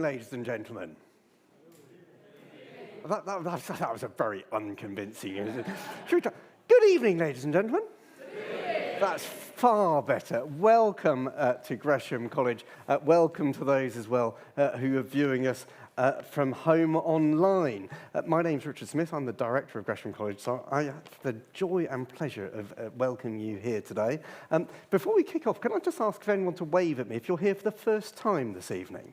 ladies and gentlemen. That was a very unconvincing. Good evening, ladies and gentlemen. That's far better. Welcome to Gresham College. Welcome to those as well who are viewing us from home online. My name's Richard Smith. I'm the director of Gresham College, so I have the joy and pleasure of welcoming you here today. Before we kick off, can I just ask if anyone to wave at me if you're here for the first time this evening?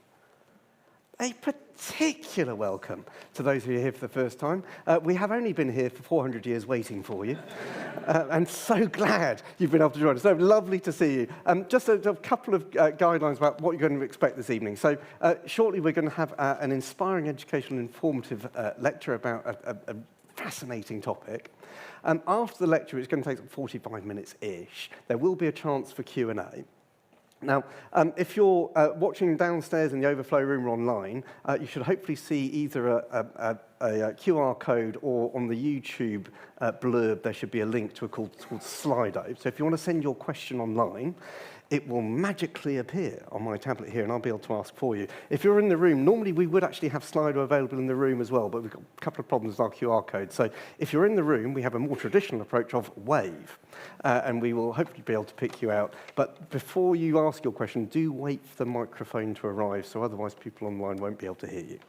A particular welcome to those who are here for the first time. We have only been here for 400 years waiting for you, and so glad you've been able to join us. So lovely to see you. Just a couple of guidelines about what you're going to expect this evening. So shortly we're going to have an inspiring, educational, informative lecture about a fascinating topic. After the lecture, it's going to take 45 minutes-ish. There will be a chance for Q&A. Now, if you're watching downstairs in the overflow room or online, you should hopefully see either a QR code or on the YouTube blurb, there should be a link to called Slido. So if you want to send your question online, it will magically appear on my tablet here, and I'll be able to ask for you. If you're in the room, normally we would actually have Slido available in the room as well, but we've got a couple of problems with our QR code. So if you're in the room, we have a more traditional approach of wave, and we will hopefully be able to pick you out. But before you ask your question, do wait for the microphone to arrive, so otherwise people online won't be able to hear you.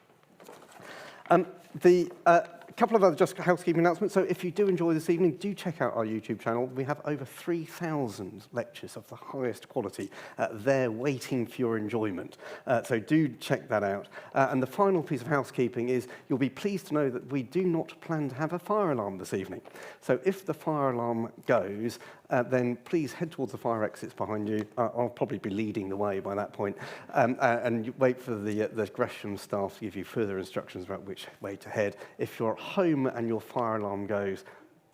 A couple of other just housekeeping announcements. So if you do enjoy this evening, do check out our YouTube channel. We have over 3,000 lectures of the highest quality there waiting for your enjoyment. So do check that out. And the final piece of housekeeping is you'll be pleased to know that we do not plan to have a fire alarm this evening. So if the fire alarm goes, then please head towards the fire exits behind you. I'll probably be leading the way by that point. And you wait for the Gresham staff to give you further instructions about which way to head. If you're at home and your fire alarm goes,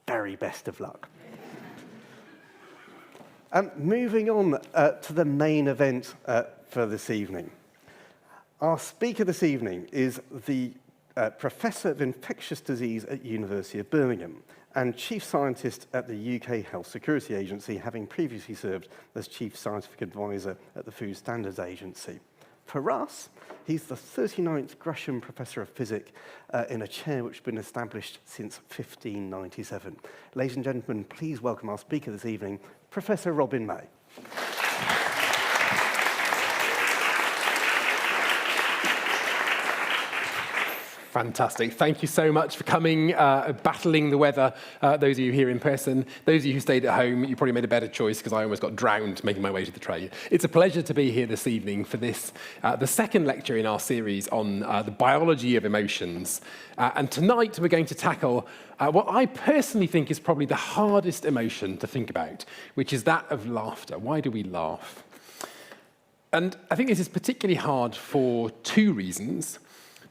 very best of luck. Moving on to the main event for this evening. Our speaker this evening is the Professor of Infectious Disease at University of Birmingham and Chief Scientist at the UK Health Security Agency, having previously served as Chief Scientific Advisor at the Food Standards Agency. For us, he's the 39th Gresham Professor of Physics in a chair which has been established since 1597. Ladies and gentlemen, please welcome our speaker this evening, Professor Robin May. Fantastic. Thank you so much for coming, battling the weather. Those of you here in person, those of you who stayed at home, you probably made a better choice because I almost got drowned making my way to the train. It's a pleasure to be here this evening for this, the second lecture in our series on the biology of emotions. And tonight we're going to tackle what I personally think is probably the hardest emotion to think about, which is that of laughter. Why do we laugh? And I think this is particularly hard for two reasons.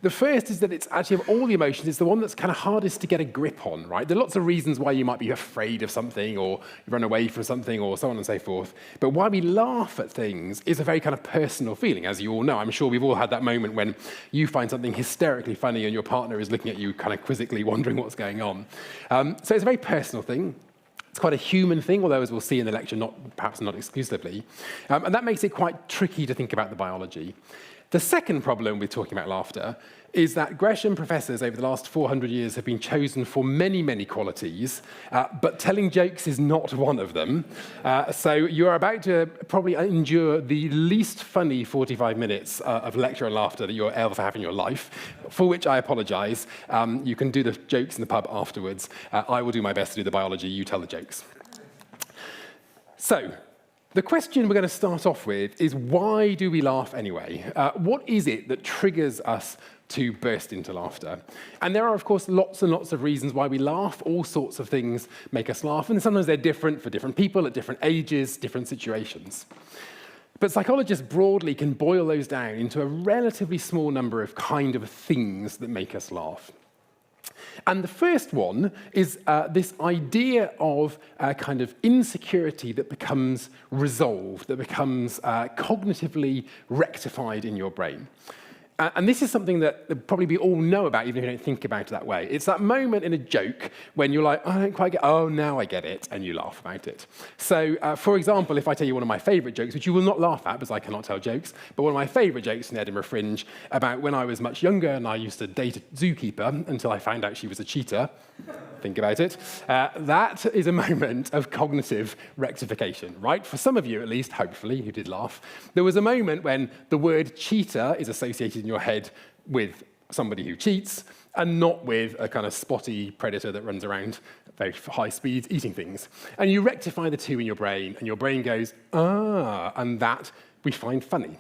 The first is that it's actually, of all the emotions, it's the one that's kind of hardest to get a grip on, right? There are lots of reasons why you might be afraid of something or run away from something or so on and so forth. But why we laugh at things is a very kind of personal feeling, as you all know. I'm sure we've all had that moment when you find something hysterically funny and your partner is looking at you kind of quizzically wondering what's going on. So it's a very personal thing. It's quite a human thing, although as we'll see in the lecture, perhaps not exclusively. And that makes it quite tricky to think about the biology. The second problem with talking about laughter is that Gresham professors over the last 400 years have been chosen for many, many qualities, but telling jokes is not one of them. So you are about to probably endure the least funny 45 minutes of lecture and laughter that you'll ever have in your life, for which I apologize. You can do the jokes in the pub afterwards. I will do my best to do the biology, you tell the jokes. So, the question we're going to start off with is, why do we laugh anyway? What is it that triggers us to burst into laughter? And there are, of course, lots and lots of reasons why we laugh. All sorts of things make us laugh, and sometimes they're different for different people at different ages, different situations. But psychologists broadly can boil those down into a relatively small number of kind of things that make us laugh. And the first one is this idea of kind of insecurity that becomes resolved, that becomes cognitively rectified in your brain. And this is something that probably we all know about, even if you don't think about it that way. It's that moment in a joke when you're like, I don't quite get, oh, now I get it, and you laugh about it. So, for example, if I tell you one of my favourite jokes, which you will not laugh at because I cannot tell jokes, but one of my favourite jokes in Edinburgh Fringe about when I was much younger and I used to date a zookeeper until I found out she was a cheater. Think about it. That is a moment of cognitive rectification, right? For some of you, at least, hopefully, who did laugh, there was a moment when the word cheater is associated in your head with somebody who cheats and not with a kind of spotty predator that runs around at very high speeds eating things. And you rectify the two in your brain, and your brain goes, ah, and that we find funny.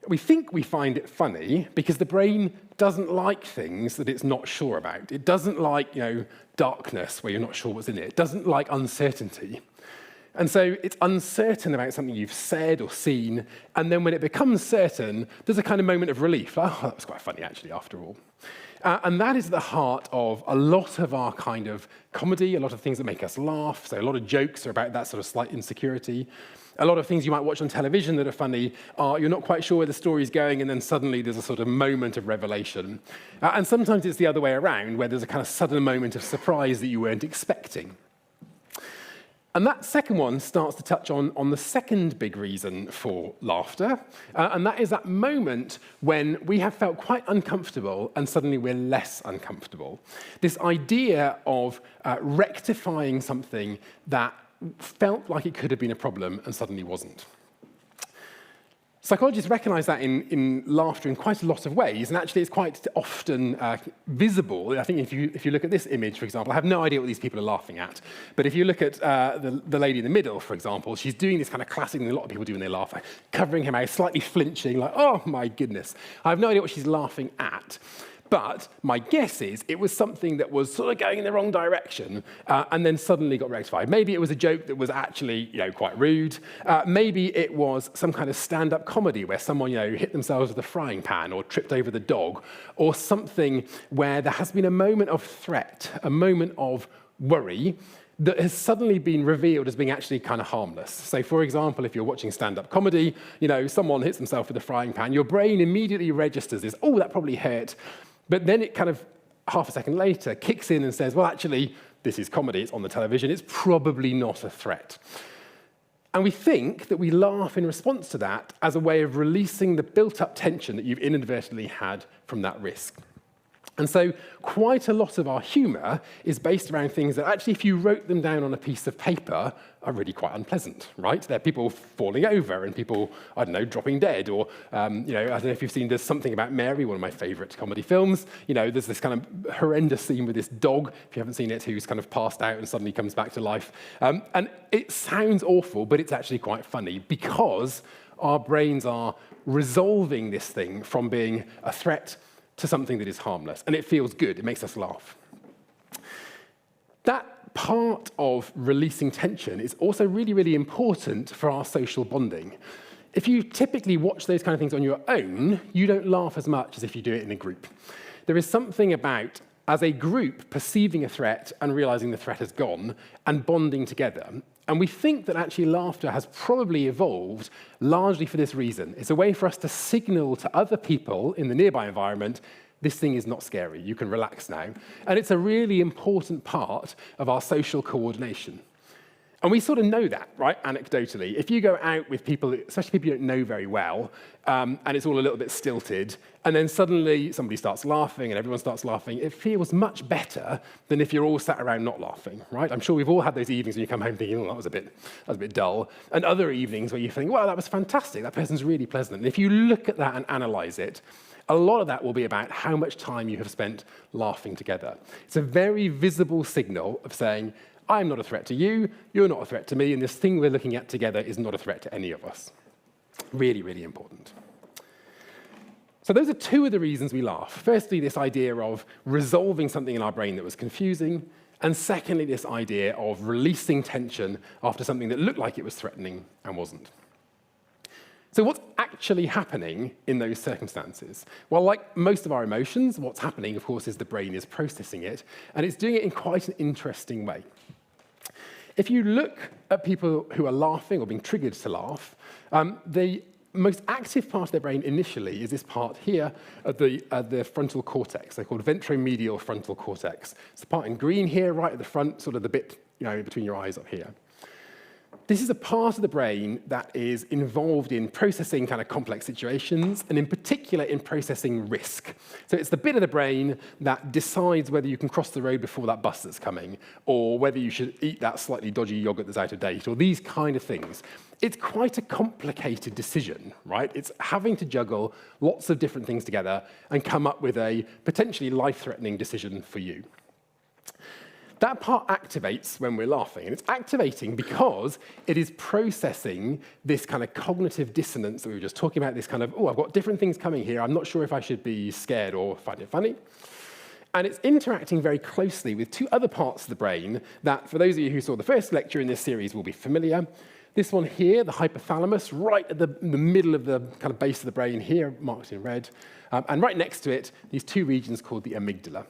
We think we find it funny because the brain doesn't like things that it's not sure about. It doesn't like, darkness where you're not sure what's in it. It doesn't like uncertainty. And so it's uncertain about something you've said or seen, and then when it becomes certain, there's a kind of moment of relief. Oh, that was quite funny, actually, after all. And that is the heart of a lot of our kind of comedy, a lot of things that make us laugh. So a lot of jokes are about that sort of slight insecurity. A lot of things you might watch on television that are funny are you're not quite sure where the story's going, and then suddenly there's a sort of moment of revelation. And sometimes it's the other way around, where there's a kind of sudden moment of surprise that you weren't expecting. And that second one starts to touch on the second big reason for laughter, and that is that moment when we have felt quite uncomfortable and suddenly we're less uncomfortable. This idea of rectifying something that felt like it could have been a problem and suddenly wasn't. Psychologists recognize that in laughter in quite a lot of ways, and actually it's quite often visible. I think if you look at this image, for example, I have no idea what these people are laughing at, but if you look at the lady in the middle, for example, she's doing this kind of classic thing a lot of people do when they laugh, like covering her mouth, slightly flinching, like, oh my goodness. I have no idea what she's laughing at. But my guess is it was something that was sort of going in the wrong direction and then suddenly got rectified. Maybe it was a joke that was actually, quite rude. Maybe it was some kind of stand-up comedy where someone, hit themselves with a frying pan or tripped over the dog, or something where there has been a moment of threat, a moment of worry that has suddenly been revealed as being actually kind of harmless. So, for example, if you're watching stand-up comedy, someone hits themselves with a frying pan, your brain immediately registers this, oh, that probably hurt. But then it kind of, half a second later, kicks in and says, well, actually, this is comedy, it's on the television, it's probably not a threat. And we think that we laugh in response to that as a way of releasing the built-up tension that you've inadvertently had from that risk. And so quite a lot of our humour is based around things that actually, if you wrote them down on a piece of paper, are really quite unpleasant, right? They're people falling over and people, dropping dead. Or, I don't know if you've seen There's Something About Mary, one of my favourite comedy films. There's this kind of horrendous scene with this dog, if you haven't seen it, who's kind of passed out and suddenly comes back to life. And it sounds awful, but it's actually quite funny because our brains are resolving this thing from being a threat to something that is harmless, and it feels good, it makes us laugh. That part of releasing tension is also really, really important for our social bonding. If you typically watch those kind of things on your own, you don't laugh as much as if you do it in a group. There is something about, as a group, perceiving a threat and realizing the threat has gone and bonding together. And we think that actually laughter has probably evolved largely for this reason. It's a way for us to signal to other people in the nearby environment, this thing is not scary, you can relax now. And it's a really important part of our social coordination. And we sort of know that, right, anecdotally. If you go out with people, especially people you don't know very well, and it's all a little bit stilted, and then suddenly somebody starts laughing and everyone starts laughing, it feels much better than if you're all sat around not laughing, right? I'm sure we've all had those evenings when you come home thinking, oh, that was a bit dull, and other evenings where you think, well, that was fantastic, that person's really pleasant. And if you look at that and analyze it, a lot of that will be about how much time you have spent laughing together. It's a very visible signal of saying, I'm not a threat to you, you're not a threat to me, and this thing we're looking at together is not a threat to any of us. Really, really important. So those are two of the reasons we laugh. Firstly, this idea of resolving something in our brain that was confusing, and secondly, this idea of releasing tension after something that looked like it was threatening and wasn't. So what's actually happening in those circumstances? Well, like most of our emotions, what's happening, of course, is the brain is processing it, and it's doing it in quite an interesting way. If you look at people who are laughing or being triggered to laugh, they most active part of their brain initially is this part here at the frontal cortex. They're called ventromedial frontal cortex. It's the part in green here, right at the front, sort of the bit between your eyes up here. This is a part of the brain that is involved in processing kind of complex situations, and in particular in processing risk. So it's the bit of the brain that decides whether you can cross the road before that bus that's coming, or whether you should eat that slightly dodgy yogurt that's out of date, or these kind of things. It's quite a complicated decision, right? It's having to juggle lots of different things together and come up with a potentially life-threatening decision for you. That part activates when we're laughing, and it's activating because it is processing this kind of cognitive dissonance that we were just talking about, this kind of, oh, I've got different things coming here, I'm not sure if I should be scared or find it funny. And it's interacting very closely with two other parts of the brain that, for those of you who saw the first lecture in this series, will be familiar. This one here, the hypothalamus, right at the middle of the kind of base of the brain here, marked in red, and right next to it, these two regions called the amygdala.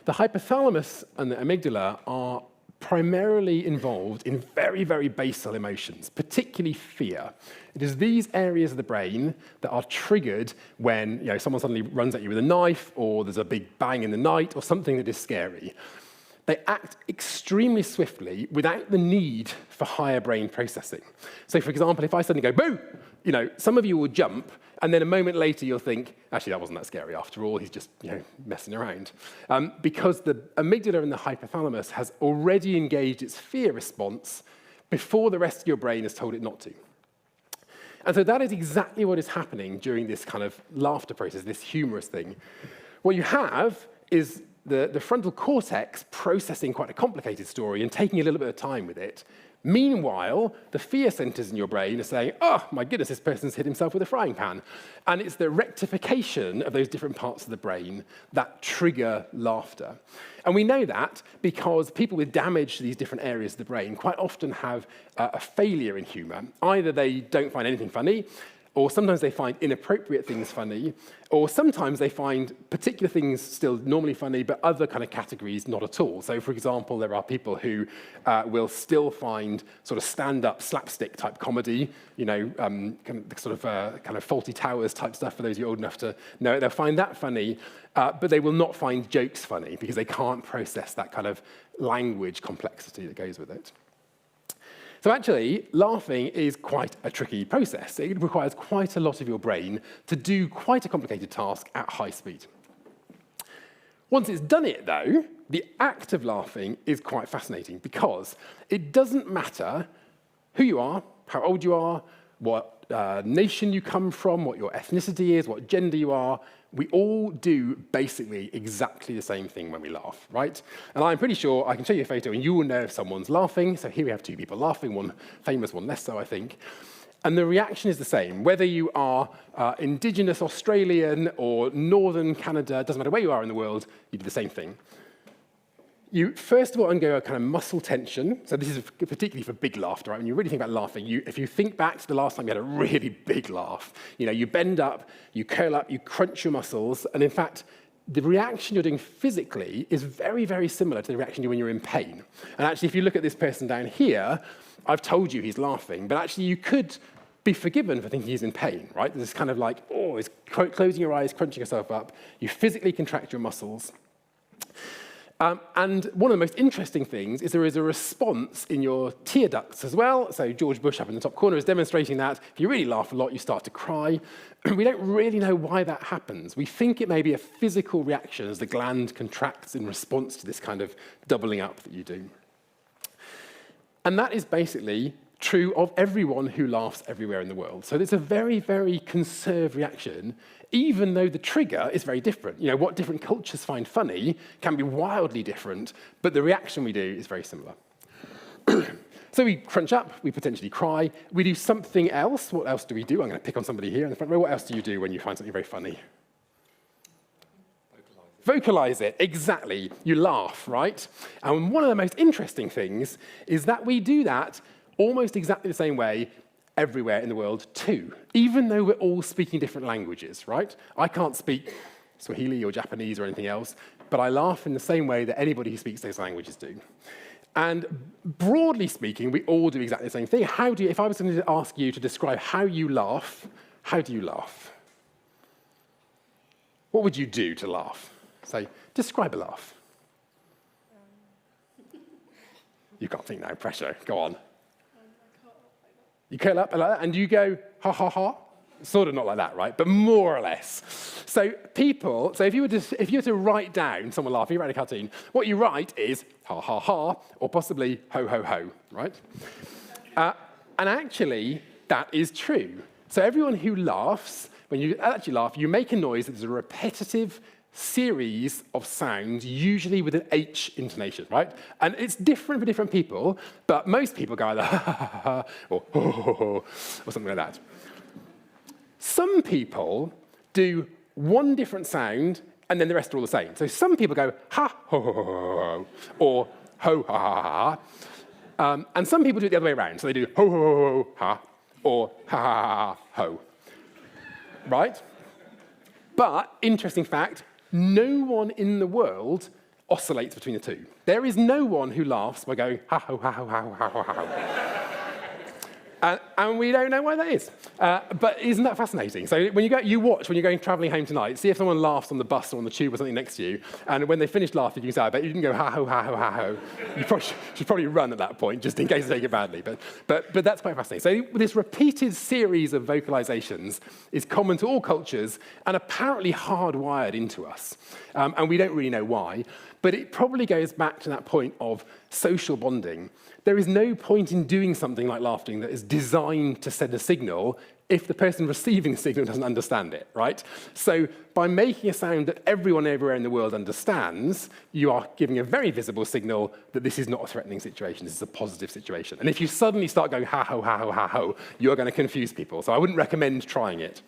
The hypothalamus and the amygdala are primarily involved in very, very basal emotions, particularly fear. It is these areas of the brain that are triggered when someone suddenly runs at you with a knife, or there's a big bang in the night, or something that is scary. They act extremely swiftly without the need for higher brain processing. So, for example, if I suddenly go, boo, some of you will jump, and then a moment later you'll think, actually, that wasn't that scary after all, he's just messing around. Because the amygdala and the hypothalamus has already engaged its fear response before the rest of your brain has told it not to. And so that is exactly what is happening during this kind of laughter process, this humorous thing. What you have is the frontal cortex processing quite a complicated story and taking a little bit of time with it. Meanwhile, the fear centers in your brain are saying, oh, my goodness, this person's hit himself with a frying pan. And it's the rectification of those different parts of the brain that trigger laughter. And we know that because people with damage to these different areas of the brain quite often have a failure in humor. Either they don't find anything funny, or sometimes they find inappropriate things funny, or sometimes they find particular things still normally funny, but other kind of categories not at all. So, for example, there are people who will still find sort of stand-up slapstick type comedy, kind of Faulty Towers type stuff for those of you old enough to know it. They'll find that funny, but they will not find jokes funny because they can't process that kind of language complexity that goes with it. So actually, laughing is quite a tricky process. It requires quite a lot of your brain to do quite a complicated task at high speed. Once it's done it, though, the act of laughing is quite fascinating because it doesn't matter who you are, how old you are, what nation you come from, what your ethnicity is, what gender you are. We all do basically exactly the same thing when we laugh, right? And I'm pretty sure I can show you a photo and you will know if someone's laughing. So here we have two people laughing, one famous, one less so, I think. And the reaction is the same. Whether you are indigenous Australian or northern Canada, doesn't matter where you are in the world, you do the same thing. You, first of all, undergo a kind of muscle tension. So this is particularly for big laughter, right? When you really think about laughing, if you think back to the last time you had a really big laugh, you bend up, you curl up, you crunch your muscles, and in fact, the reaction you're doing physically is very, very similar to the reaction you do when you're in pain. And actually, if you look at this person down here, I've told you he's laughing, but actually you could be forgiven for thinking he's in pain, right? There's this kind of like, oh, it's closing your eyes, crunching yourself up. You physically contract your muscles. And one of the most interesting things is there is a response in your tear ducts as well. So George Bush up in the top corner is demonstrating that. If you really laugh a lot, you start to cry. We don't really know why that happens. We think it may be a physical reaction as the gland contracts in response to this kind of doubling up that you do. And that is basically true of everyone who laughs everywhere in the world. So it's a very, very conserved reaction, even though the trigger is very different. What different cultures find funny can be wildly different, but the reaction we do is very similar. So we crunch up, we potentially cry, we do something else. What else do we do? I'm going to pick on somebody here in the front row. What else do you do when you find something very funny? Vocalize it, exactly. You laugh, right? And one of the most interesting things is that we do that almost exactly the same way everywhere in the world too, even though we're all speaking different languages, right? I can't speak Swahili or Japanese or anything else, but I laugh in the same way that anybody who speaks those languages do. And broadly speaking, we all do exactly the same thing. If I was going to ask you to describe how you laugh, how do you laugh? What would you do to laugh? Say, describe a laugh. You can't think now, pressure, go on. You curl up like that, and you go, ha, ha, ha. Sort of not like that, right? But more or less. So if you were to write down someone laughing, you write a cartoon, what you write is ha, ha, ha, or possibly ho, ho, ho, right? And actually, that is true. So everyone who laughs, when you actually laugh, you make a noise that is a repetitive series of sounds, usually with an H intonation, right? And it's different for different people, but most people go either ha, ha, ha, ha, or ho, ho, ho, or something like that. Some people do one different sound, and then the rest are all the same. So some people go ha, ho, ho, ho, ho, or ho, ha, ha, ha, ha. And some people do it the other way around. So they do ho, ho, ho, ho, ha, or ha, ha, ha, ha, ho. Right? But, interesting fact, no one in the world oscillates between the two. There is no one who laughs by going ha, ho, ha, ho, ha, ho, ha, ho, ha, ho. And we don't know why that is. But isn't that fascinating? So when you watch when you're going travelling home tonight, see if someone laughs on the bus or on the tube or something next to you, and when they finish laughing, you can say, I bet you didn't go ha ho, ha ho, ha ho. You should probably run at that point, just in case they take it badly. But that's quite fascinating. So this repeated series of vocalizations is common to all cultures and apparently hardwired into us. And we don't really know why. But it probably goes back to that point of social bonding. There is no point in doing something like laughing that is designed to send a signal if the person receiving the signal doesn't understand it, right? So by making a sound that everyone everywhere in the world understands, you are giving a very visible signal that this is not a threatening situation, this is a positive situation. And if you suddenly start going ha ho, ha ho, ha ho, you're going to confuse people. So I wouldn't recommend trying it.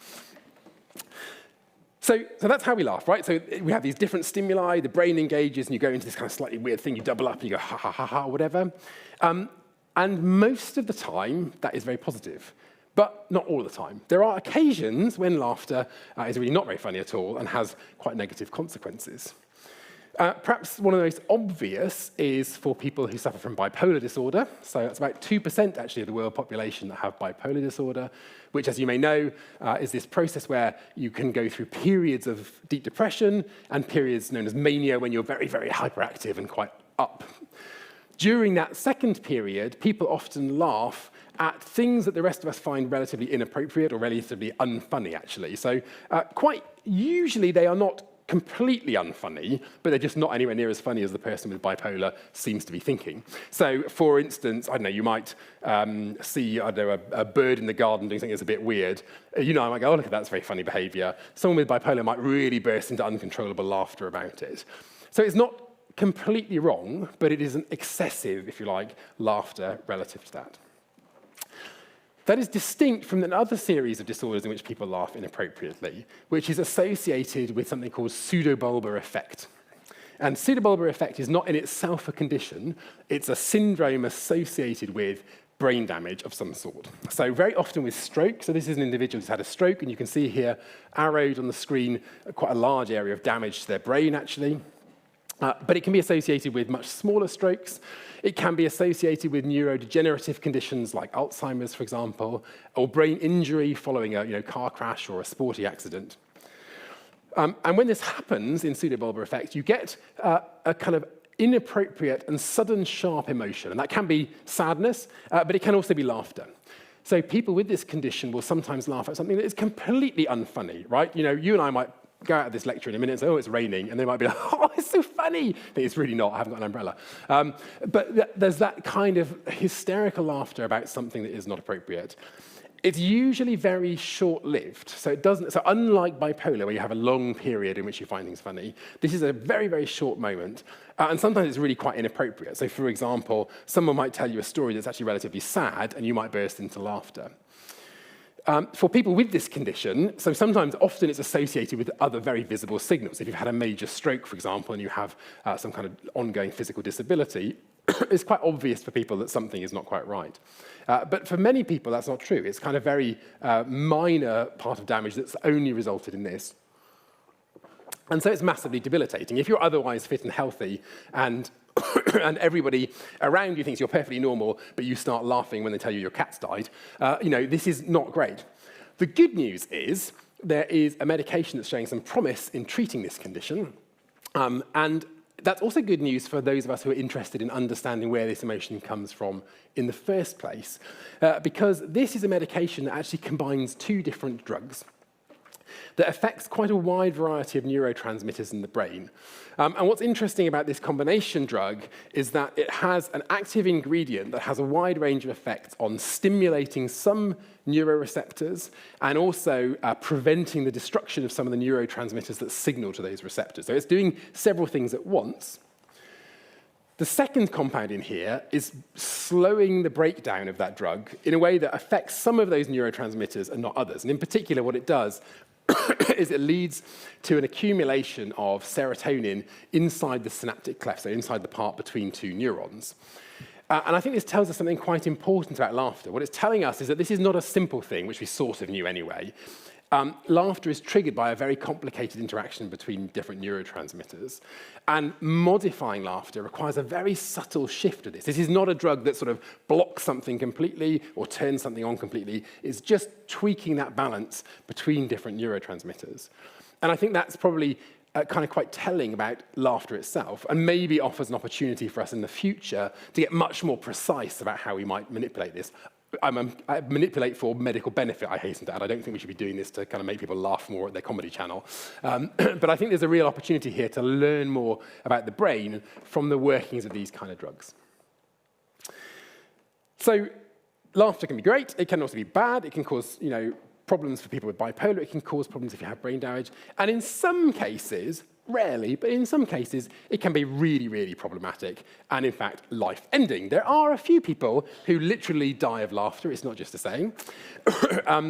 So that's how we laugh, right? So we have these different stimuli, the brain engages, and you go into this kind of slightly weird thing, you double up, and you go ha, ha, ha, ha, whatever. And most of the time, that is very positive, but not all the time. There are occasions when laughter is really not very funny at all and has quite negative consequences. Perhaps one of the most obvious is for people who suffer from bipolar disorder. So that's about 2% actually of the world population that have bipolar disorder, which, as you may know, is this process where you can go through periods of deep depression and periods known as mania when you're very, very hyperactive and quite up. During that second period, people often laugh at things that the rest of us find relatively inappropriate or relatively unfunny, actually. So quite usually they are not completely unfunny, but they're just not anywhere near as funny as the person with bipolar seems to be thinking. So, for instance, I don't know, you might see, I don't know, a bird in the garden doing something that's a bit weird. I might go, oh, look at that, that's very funny behavior. Someone with bipolar might really burst into uncontrollable laughter about it. So it's not completely wrong, but it is an excessive, if you like, laughter relative to that. That is distinct from another series of disorders in which people laugh inappropriately, which is associated with something called pseudobulbar effect. And pseudobulbar effect is not in itself a condition, it's a syndrome associated with brain damage of some sort. So very often with stroke, so this is an individual who's had a stroke, and you can see here, arrowed on the screen, quite a large area of damage to their brain, actually. But it can be associated with much smaller strokes. It can be associated with neurodegenerative conditions like Alzheimer's, for example, or brain injury following a car crash or a sporty accident. And when this happens in pseudobulbar effect, you get a kind of inappropriate and sudden sharp emotion. And that can be sadness, but it can also be laughter. So people with this condition will sometimes laugh at something that is completely unfunny, right? You and I might go out of this lecture in a minute and say, oh, it's raining, and they might be like, oh, it's so funny. But it's really not, I haven't got an umbrella. But there's that kind of hysterical laughter about something that is not appropriate. It's usually very short-lived. So unlike bipolar, where you have a long period in which you find things funny, this is a very, very short moment. And sometimes it's really quite inappropriate. So for example, someone might tell you a story that's actually relatively sad, and you might burst into laughter. For people with this condition, so often it's associated with other very visible signals. If you've had a major stroke, for example, and you have some kind of ongoing physical disability, it's quite obvious for people that something is not quite right. But for many people, that's not true. It's kind of very minor part of damage that's only resulted in this. And so it's massively debilitating. If you're otherwise fit and healthy and and everybody around you thinks you're perfectly normal, but you start laughing when they tell you your cat's died, this is not great. The good news is there is a medication that's showing some promise in treating this condition, and that's also good news for those of us who are interested in understanding where this emotion comes from in the first place, because this is a medication that actually combines two different drugs that affects quite a wide variety of neurotransmitters in the brain. And what's interesting about this combination drug is that it has an active ingredient that has a wide range of effects on stimulating some neuroreceptors and also preventing the destruction of some of the neurotransmitters that signal to those receptors. So it's doing several things at once. The second compound in here is slowing the breakdown of that drug in a way that affects some of those neurotransmitters and not others. And in particular, what it does is it leads to an accumulation of serotonin inside the synaptic cleft, so inside the part between two neurons. And I think this tells us something quite important about laughter. What it's telling us is that this is not a simple thing, which we sort of knew anyway. Laughter is triggered by a very complicated interaction between different neurotransmitters. And modifying laughter requires a very subtle shift of this. This is not a drug that sort of blocks something completely or turns something on completely. It's just tweaking that balance between different neurotransmitters. And I think that's probably kind of quite telling about laughter itself, and maybe offers an opportunity for us in the future to get much more precise about how we might manipulate this. I manipulate for medical benefit, I hasten to add. I don't think we should be doing this to kind of make people laugh more at their comedy channel. But I think there's a real opportunity here to learn more about the brain from the workings of these kind of drugs. So laughter can be great. It can also be bad. It can cause, problems for people with bipolar. It can cause problems if you have brain damage. And in some cases, rarely, but in some cases, it can be really, really problematic and, in fact, life-ending. There are a few people who literally die of laughter. It's not just a saying.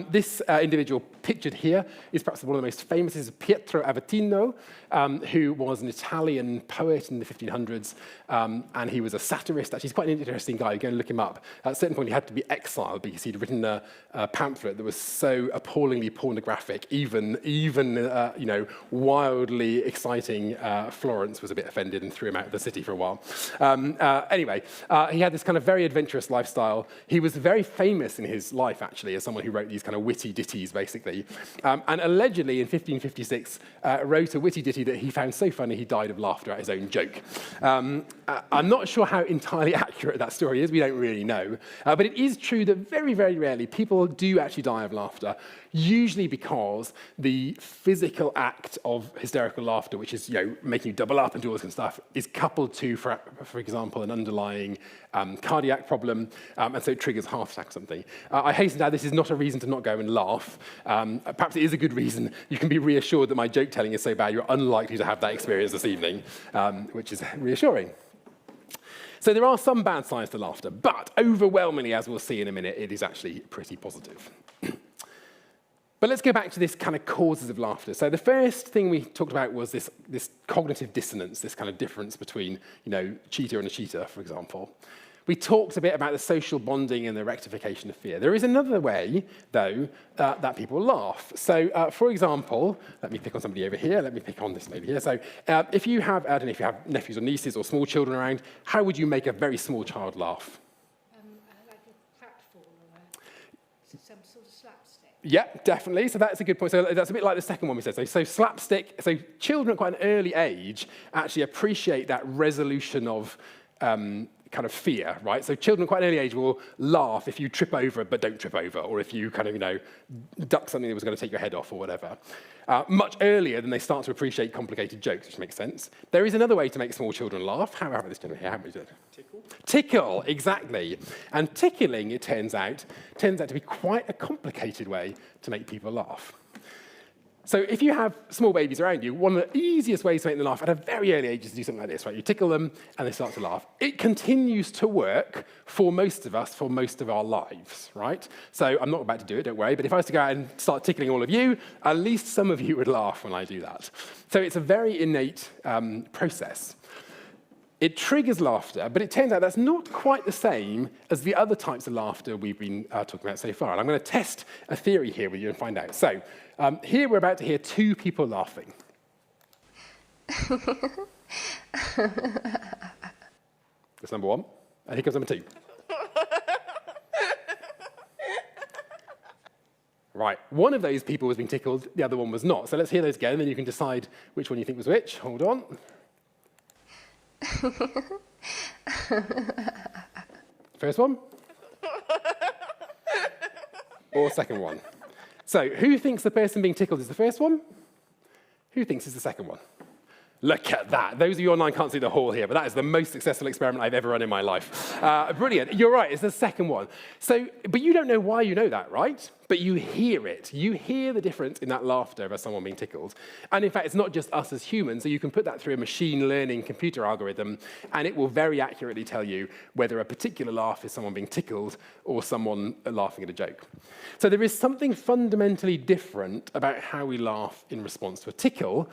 This individual pictured here is perhaps one of the most famous. This is Pietro Avetino, who was an Italian poet in the 1500s, and he was a satirist. Actually, he's quite an interesting guy. You go and look him up. At a certain point, he had to be exiled because he'd written a pamphlet that was so appallingly pornographic, even wildly exciting Florence was a bit offended and threw him out of the city for a while. Anyway, he had this kind of very adventurous lifestyle. He was very famous in his life, actually, as someone who wrote these kind of witty ditties, basically. And allegedly, in 1556, wrote a witty ditty that he found so funny he died of laughter at his own joke. I'm not sure how entirely accurate that story is. We don't really know. But it is true that very, very rarely people do actually die of laughter, usually because the physical act of hysterical laughter, which is making you double up and do all this kind of stuff, is coupled to, for example, an underlying cardiac problem, and so it triggers a heart attack or something. I hasten to add, this is not a reason to not go and laugh. Perhaps it is a good reason. You can be reassured that my joke telling is so bad you're unlikely to have that experience this evening, which is reassuring. So there are some bad sides to laughter, but overwhelmingly, as we'll see in a minute, it is actually pretty positive. But let's go back to this kind of causes of laughter. So the first thing we talked about was this cognitive dissonance, this kind of difference between, cheetah and a cheetah, for example. We talked a bit about the social bonding and the rectification of fear. There is another way, though, that people laugh. So, for example, let me pick on somebody over here. Let me pick on this lady here. So if you have, I don't know if you have nephews or nieces or small children around, how would you make a very small child laugh? Like a pratfall or some sort of slapstick. Yeah, definitely. So that's a good point. So that's a bit like the second one we said. So slapstick, so children at quite an early age actually appreciate that resolution of kind of fear, right? So children at quite an early age will laugh if you trip over but don't trip over, or if you kind of, duck something that was going to take your head off or whatever. Much earlier than they start to appreciate complicated jokes, which makes sense. There is another way to make small children laugh. How about this gentleman here? How about it? Tickle? Tickle, exactly. And tickling, it turns out to be quite a complicated way to make people laugh. So if you have small babies around you, one of the easiest ways to make them laugh at a very early age is to do something like this, right? You tickle them and they start to laugh. It continues to work for most of us for most of our lives, right? So I'm not about to do it, don't worry, but if I was to go out and start tickling all of you, at least some of you would laugh when I do that. So it's a very innate process. It triggers laughter, but it turns out that's not quite the same as the other types of laughter we've been talking about so far. And I'm going to test a theory here with you and find out. So here we're about to hear two people laughing. That's number one. And here comes number two. Right, one of those people was being tickled, the other one was not. So let's hear those again, and then you can decide which one you think was which. Hold on. First one? Or second one? So who thinks the person being tickled is the first one? Who thinks it's the second one? Look at that. Those of you online can't see the hall here, but that is the most successful experiment I've ever run in my life. Brilliant. You're right, it's the second one. So, but you don't know why you know that, right? But you hear it. You hear the difference in that laughter of someone being tickled. And in fact, it's not just us as humans, so you can put that through a machine learning computer algorithm, and it will very accurately tell you whether a particular laugh is someone being tickled or someone laughing at a joke. So there is something fundamentally different about how we laugh in response to a tickle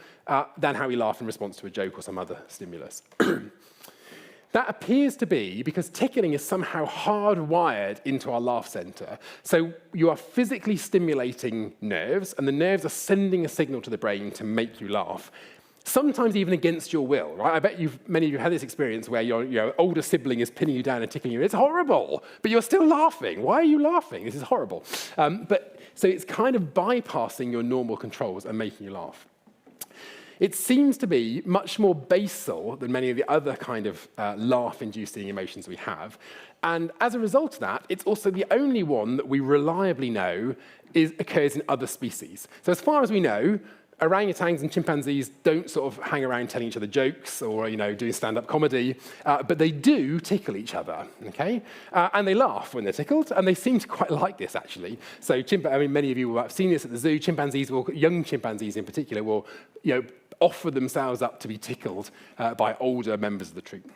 than how we laugh in response to a joke or some other stimulus. That appears to be because tickling is somehow hardwired into our laugh center. So you are physically stimulating nerves, and the nerves are sending a signal to the brain to make you laugh, sometimes even against your will, right? I bet many of you have had this experience where your older sibling is pinning you down and tickling you. It's horrible, but you're still laughing. Why are you laughing? This is horrible. So it's kind of bypassing your normal controls and making you laugh. It seems to be much more basal than many of the other kind of laugh-inducing emotions we have. And as a result of that, it's also the only one that we reliably know occurs in other species. So as far as we know, orangutans and chimpanzees don't sort of hang around telling each other jokes or, doing stand-up comedy, but they do tickle each other, okay? And they laugh when they're tickled, and they seem to quite like this, actually. So many of you will have seen this at the zoo. Young chimpanzees in particular, will, offer themselves up to be tickled by older members of the troop.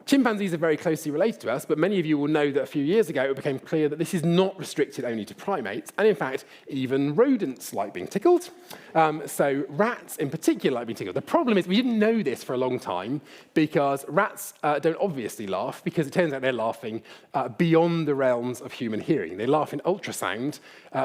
Chimpanzees are very closely related to us, but many of you will know that a few years ago it became clear that this is not restricted only to primates, and in fact, even rodents like being tickled. So rats in particular like being tickled. The problem is we didn't know this for a long time because rats don't obviously laugh, because it turns out they're laughing beyond the realms of human hearing. They laugh in ultrasound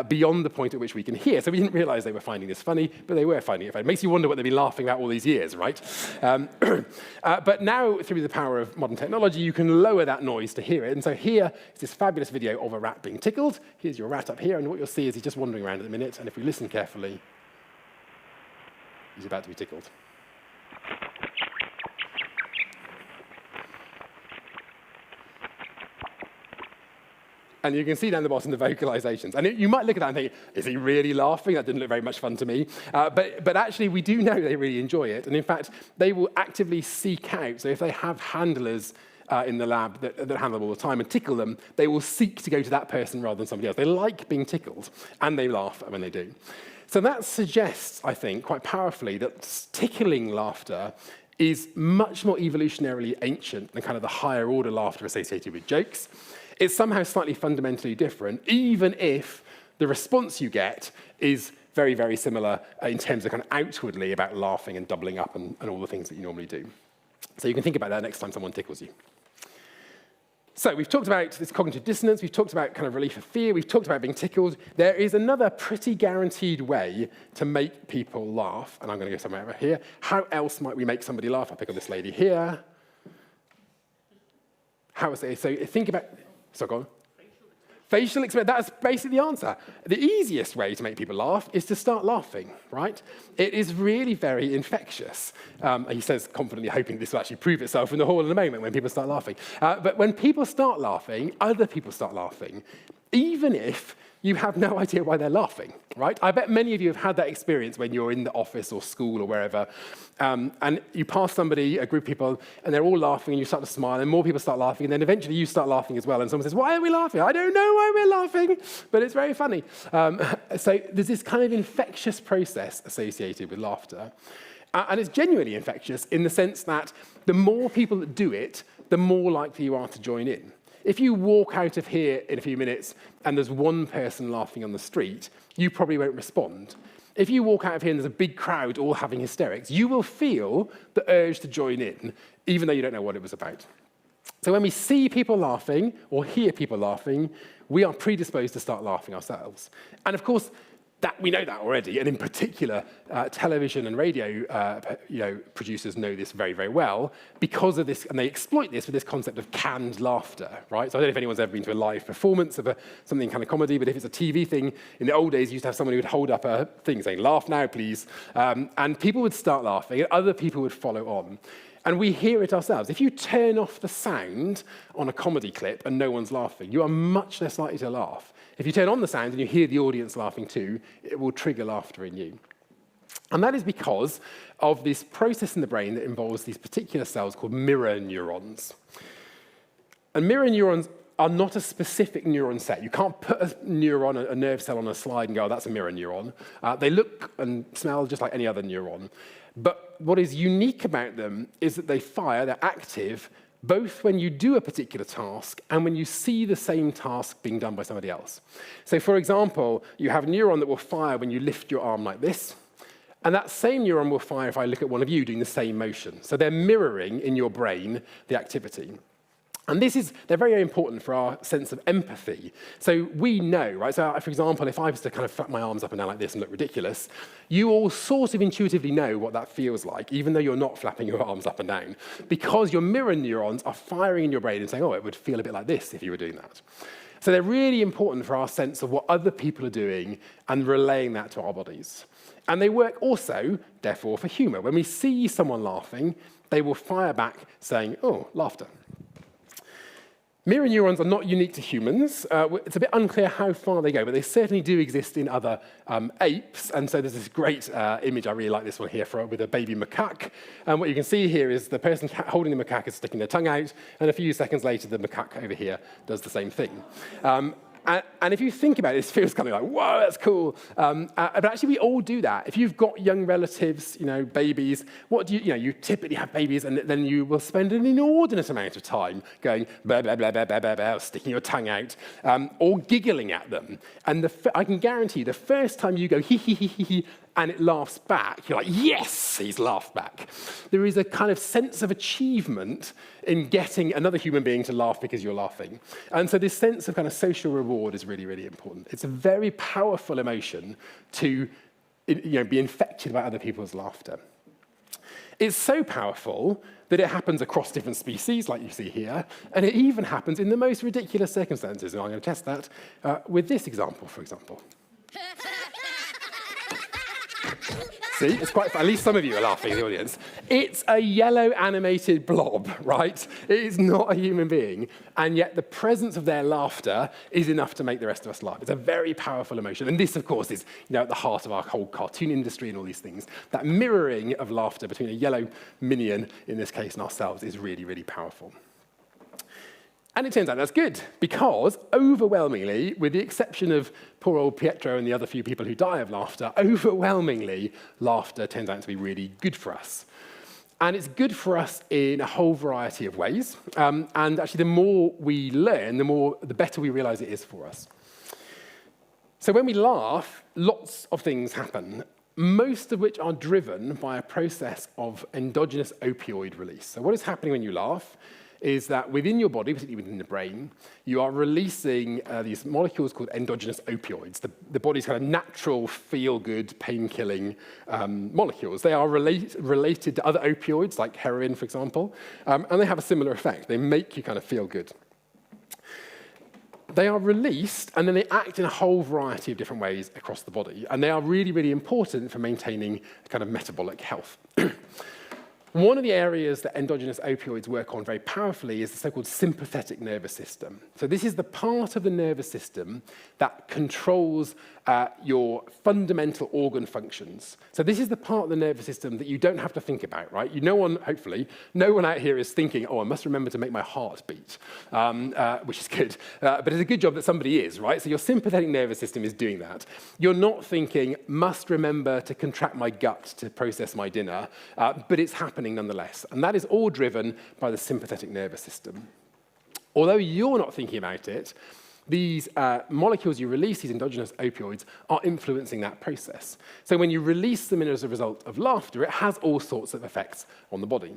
beyond the point at which we can hear. So we didn't realize they were finding this funny, but they were finding it funny. It makes you wonder what they've been laughing about all these years, right? But now, through the power of modern technology, you can lower that noise to hear it. And so here is this fabulous video of a rat being tickled. Here's your rat up here, and what you'll see is he's just wandering around at the minute, and if we listen carefully, he's about to be tickled. And you can see down the bottom the vocalizations. And you might look at that and think, is he really laughing? That didn't look very much fun to me. But actually, we do know they really enjoy it. And in fact, they will actively seek out. So if they have handlers in the lab that handle them all the time and tickle them, they will seek to go to that person rather than somebody else. They like being tickled, and they laugh when they do. So that suggests, I think, quite powerfully that tickling laughter is much more evolutionarily ancient than kind of the higher order laughter associated with jokes. It's somehow slightly fundamentally different, even if the response you get is very, very similar in terms of kind of outwardly about laughing and doubling up and all the things that you normally do. So you can think about that next time someone tickles you. So we've talked about this cognitive dissonance, we've talked about kind of relief of fear, we've talked about being tickled. There is another pretty guaranteed way to make people laugh, and I'm going to go somewhere over here. How else might we make somebody laugh? I'll pick on this lady here. So think about... So go on. Facial expression, that's basically the answer. The easiest way to make people laugh is to start laughing, right? It is really very infectious. He says confidently, hoping this will actually prove itself in the hall in a moment when people start laughing. But when people start laughing, other people start laughing, even if you have no idea why they're laughing, right? I bet many of you have had that experience when you're in the office or school or wherever, and you pass somebody, a group of people, and they're all laughing, and you start to smile, and more people start laughing, and then eventually you start laughing as well, and someone says, why are we laughing? I don't know why we're laughing, but it's very funny. So there's this kind of infectious process associated with laughter, and it's genuinely infectious in the sense that the more people that do it, the more likely you are to join in. If you walk out of here in a few minutes and there's one person laughing on the street, you probably won't respond. If you walk out of here and there's a big crowd all having hysterics, you will feel the urge to join in, even though you don't know what it was about. So when we see people laughing or hear people laughing, we are predisposed to start laughing ourselves. And of course, That we know that already, and in particular, television and radio producers know this very, very well because of this, and they exploit this with this concept of canned laughter, right? So I don't know if anyone's ever been to a live performance of something kind of comedy, but if it's a TV thing, in the old days, you used to have someone who would hold up a thing saying, "Laugh now, please," and people would start laughing, and other people would follow on. And we hear it ourselves. If you turn off the sound on a comedy clip and no one's laughing, you are much less likely to laugh. If you turn on the sound and you hear the audience laughing too, it will trigger laughter in you. And that is because of this process in the brain that involves these particular cells called mirror neurons. And mirror neurons are not a specific neuron set. You can't put a neuron, a nerve cell on a slide and go, oh, that's a mirror neuron. They look and smell just like any other neuron. But what is unique about them is that they fire, they're active, both when you do a particular task and when you see the same task being done by somebody else. So for example, you have a neuron that will fire when you lift your arm like this, and that same neuron will fire if I look at one of you doing the same motion. So they're mirroring in your brain the activity. And they're very, very important for our sense of empathy. So we know, right? So for example, if I was to kind of flap my arms up and down like this and look ridiculous, you all sort of intuitively know what that feels like, even though you're not flapping your arms up and down, because your mirror neurons are firing in your brain and saying, oh, it would feel a bit like this if you were doing that. So they're really important for our sense of what other people are doing and relaying that to our bodies. And they work also, therefore, for humour. When we see someone laughing, they will fire back saying, oh, laughter. Mirror neurons are not unique to humans. It's a bit unclear how far they go, but they certainly do exist in other apes. And so there's this great image, I really like this one here, with a baby macaque. And what you can see here is the person holding the macaque is sticking their tongue out, and a few seconds later, the macaque over here does the same thing. And if you think about it, this feels kind of like, whoa, that's cool. But actually, we all do that. If you've got young relatives, babies, you typically have babies, and then you will spend an inordinate amount of time going, blah, blah, blah, blah, blah, blah, blah, sticking your tongue out, or giggling at them. And I can guarantee the first time you go, hee, hee, hee, hee, hee, and it laughs back, you're like, yes, he's laughed back. There is a kind of sense of achievement in getting another human being to laugh because you're laughing. And so this sense of kind of social reward is really, really important. It's a very powerful emotion to be infected by other people's laughter. It's so powerful that it happens across different species, like you see here, and it even happens in the most ridiculous circumstances. And I'm going to test that with this example, for example. See, it's quite fun. At least some of you are laughing in the audience. It's a yellow animated blob, right? It is not a human being, and yet the presence of their laughter is enough to make the rest of us laugh. It's a very powerful emotion, and this, of course, is at the heart of our whole cartoon industry and all these things. That mirroring of laughter between a yellow minion, in this case, and ourselves is really, really powerful. And it turns out that's good, because overwhelmingly, with the exception of poor old Pietro and the other few people who die of laughter, overwhelmingly, laughter turns out to be really good for us. And it's good for us in a whole variety of ways. And actually, the more we learn, the better we realize it is for us. So when we laugh, lots of things happen, most of which are driven by a process of endogenous opioid release. So what is happening when you laugh is that within your body, particularly within the brain, you are releasing these molecules called endogenous opioids, the body's kind of natural, feel-good, pain-killing molecules. They are related to other opioids, like heroin, for example, and they have a similar effect. They make you kind of feel good. They are released, and then they act in a whole variety of different ways across the body, and they are really, really important for maintaining kind of metabolic health. One of the areas that endogenous opioids work on very powerfully is the so-called sympathetic nervous system. So this is the part of the nervous system that controls your fundamental organ functions. So this is the part of the nervous system that you don't have to think about, right? Hopefully, no one out here is thinking, oh, I must remember to make my heart beat, which is good. But it's a good job that somebody is, right? So your sympathetic nervous system is doing that. You're not thinking, must remember to contract my gut to process my dinner, but it's happening nonetheless. And that is all driven by the sympathetic nervous system. Although you're not thinking about it, these molecules you release, these endogenous opioids, are influencing that process. So when you release them as a result of laughter, it has all sorts of effects on the body.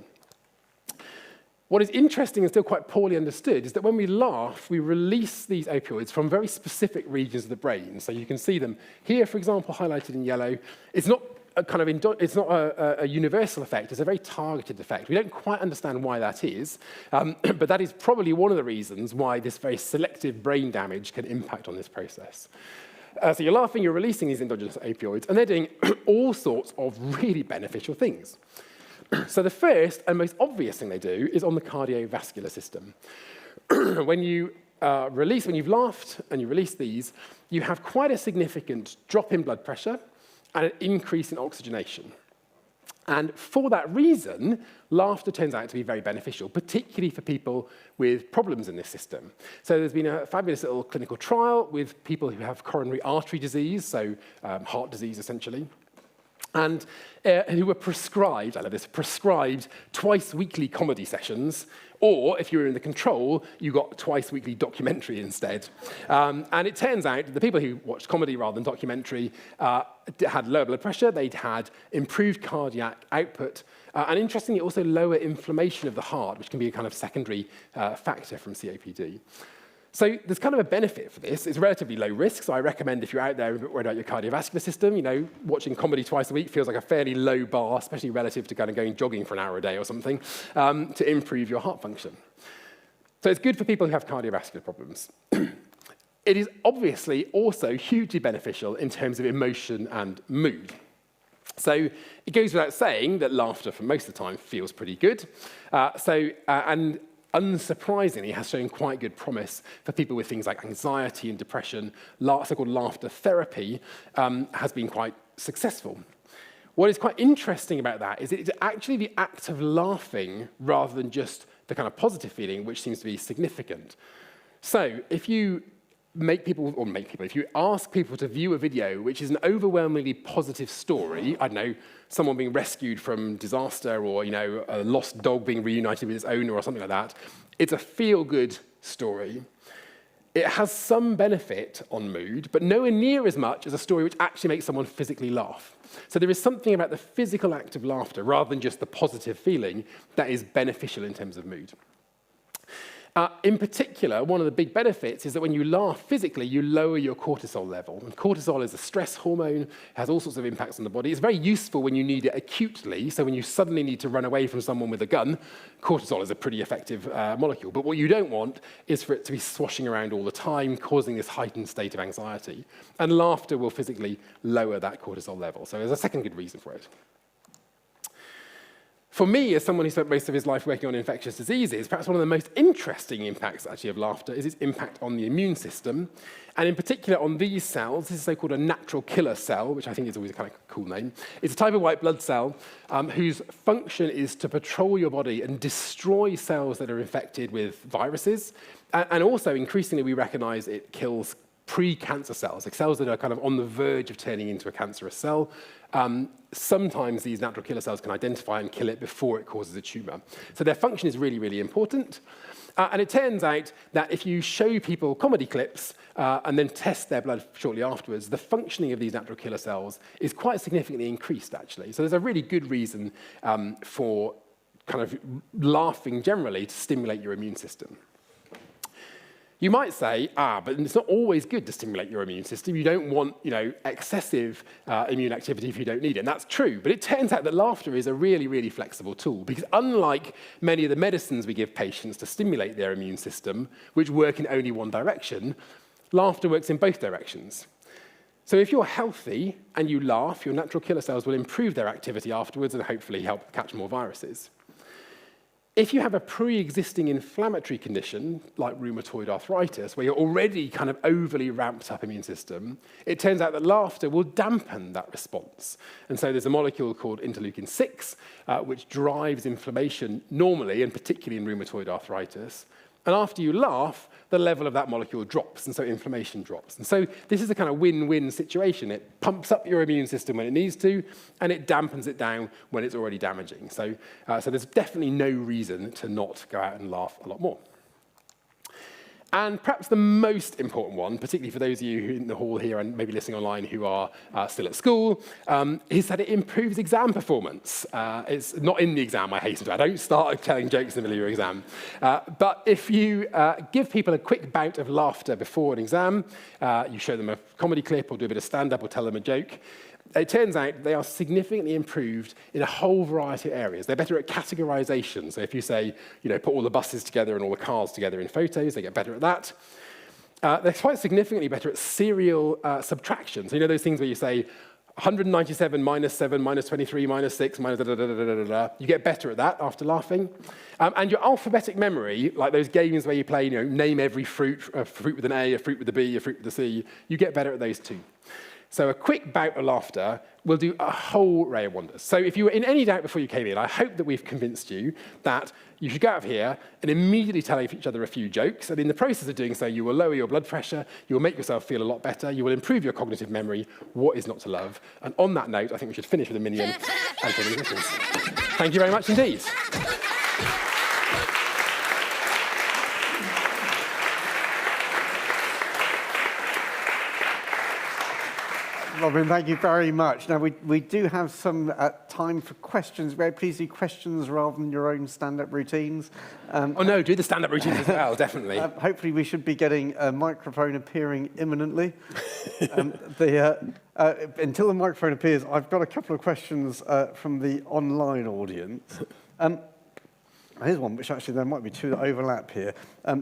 What is interesting and still quite poorly understood is that when we laugh, we release these opioids from very specific regions of the brain. So you can see them here, for example, highlighted in yellow. It's not a universal effect. It's a very targeted effect. We don't quite understand why that is, but that is probably one of the reasons why this very selective brain damage can impact on this process. So you're laughing, you're releasing these endogenous opioids, and they're doing all sorts of really beneficial things. So the first and most obvious thing they do is on the cardiovascular system. When you've laughed and you release these, you have quite a significant drop in blood pressure and an increase in oxygenation. And for that reason, laughter turns out to be very beneficial, particularly for people with problems in this system. So there's been a fabulous little clinical trial with people who have coronary artery disease, so heart disease essentially, and who were prescribed, I love this, prescribed twice-weekly comedy sessions, or if you were in the control, you got twice-weekly documentary instead. And it turns out that the people who watched comedy rather than documentary had lower blood pressure, they'd had improved cardiac output, and interestingly, also lower inflammation of the heart, which can be a kind of secondary factor from COPD. So there's kind of a benefit for this. It's relatively low risk, so I recommend if you're out there a bit worried about your cardiovascular system, watching comedy twice a week feels like a fairly low bar, especially relative to kind of going jogging for an hour a day or something, to improve your heart function. So it's good for people who have cardiovascular problems. It is obviously also hugely beneficial in terms of emotion and mood. So it goes without saying that laughter, for most of the time, feels pretty good. And unsurprisingly, has shown quite good promise for people with things like anxiety and depression. So-called laughter therapy has been quite successful. What is quite interesting about that is it's actually the act of laughing rather than just the kind of positive feeling, which seems to be significant. So if you if you ask people to view a video which is an overwhelmingly positive story, I don't know, someone being rescued from disaster or, a lost dog being reunited with its owner or something like that, it's a feel-good story. It has some benefit on mood, but nowhere near as much as a story which actually makes someone physically laugh. So there is something about the physical act of laughter, rather than just the positive feeling, that is beneficial in terms of mood. In particular, one of the big benefits is that when you laugh physically, you lower your cortisol level. And cortisol is a stress hormone, has all sorts of impacts on the body. It's very useful when you need it acutely. So when you suddenly need to run away from someone with a gun, cortisol is a pretty effective molecule. But what you don't want is for it to be swashing around all the time, causing this heightened state of anxiety. And laughter will physically lower that cortisol level. So there's a second good reason for it. For me, as someone who spent most of his life working on infectious diseases, perhaps one of the most interesting impacts actually of laughter is its impact on the immune system, and in particular on these cells. This is so-called a natural killer cell, which I think is always a kind of cool name. It's a type of white blood cell whose function is to patrol your body and destroy cells that are infected with viruses, and also increasingly we recognize it kills pre-cancer cells, like cells that are kind of on the verge of turning into a cancerous cell. Sometimes these natural killer cells can identify and kill it before it causes a tumor. So their function is really, really important. And it turns out that if you show people comedy clips and then test their blood shortly afterwards, the functioning of these natural killer cells is quite significantly increased, actually. So there's a really good reason for kind of laughing generally to stimulate your immune system. You might say, but it's not always good to stimulate your immune system. You don't want, excessive immune activity if you don't need it. And that's true. But it turns out that laughter is a really, really flexible tool, because unlike many of the medicines we give patients to stimulate their immune system, which work in only one direction, laughter works in both directions. So if you're healthy and you laugh, your natural killer cells will improve their activity afterwards and hopefully help catch more viruses. If you have a pre-existing inflammatory condition, like rheumatoid arthritis, where you're already kind of overly ramped up immune system, it turns out that laughter will dampen that response. And so there's a molecule called interleukin-6, which drives inflammation normally, and particularly in rheumatoid arthritis. And after you laugh, the level of that molecule drops, and so inflammation drops. And so this is a kind of win-win situation. It pumps up your immune system when it needs to, and it dampens it down when it's already damaging. So there's definitely no reason to not go out and laugh a lot more. And perhaps the most important one, particularly for those of you who in the hall here and maybe listening online who are still at school, is that it improves exam performance. It's not in the exam, I hasten to add. Don't start telling jokes in the middle of your exam. But if you give people a quick bout of laughter before an exam, you show them a comedy clip or do a bit of stand-up or tell them a joke, it turns out they are significantly improved in a whole variety of areas. They're better at categorization. So if you say, put all the buses together and all the cars together in photos, they get better at that. They're quite significantly better at serial subtraction. So those things where you say 197 minus 7 minus 23 minus 6 minus da da da da da da da. You get better at that after laughing. And your alphabetic memory, like those games where you play, name every fruit, a fruit with an A, a fruit with a B, a fruit with a C, you get better at those too. So a quick bout of laughter will do a whole array of wonders. So if you were in any doubt before you came in, I hope that we've convinced you that you should go out of here and immediately tell each other a few jokes. And in the process of doing so, you will lower your blood pressure, you will make yourself feel a lot better, you will improve your cognitive memory. What is not to love? And on that note, I think we should finish with a minion and finish with this. Thank you very much indeed. Robin, thank you very much. Now, we do have some time for questions. Very please do questions rather than your own stand-up routines. Oh, no, do the stand-up routines as well, definitely. Hopefully, we should be getting a microphone appearing imminently. Until the microphone appears, I've got a couple of questions from the online audience. Here's one, which actually there might be two that overlap here.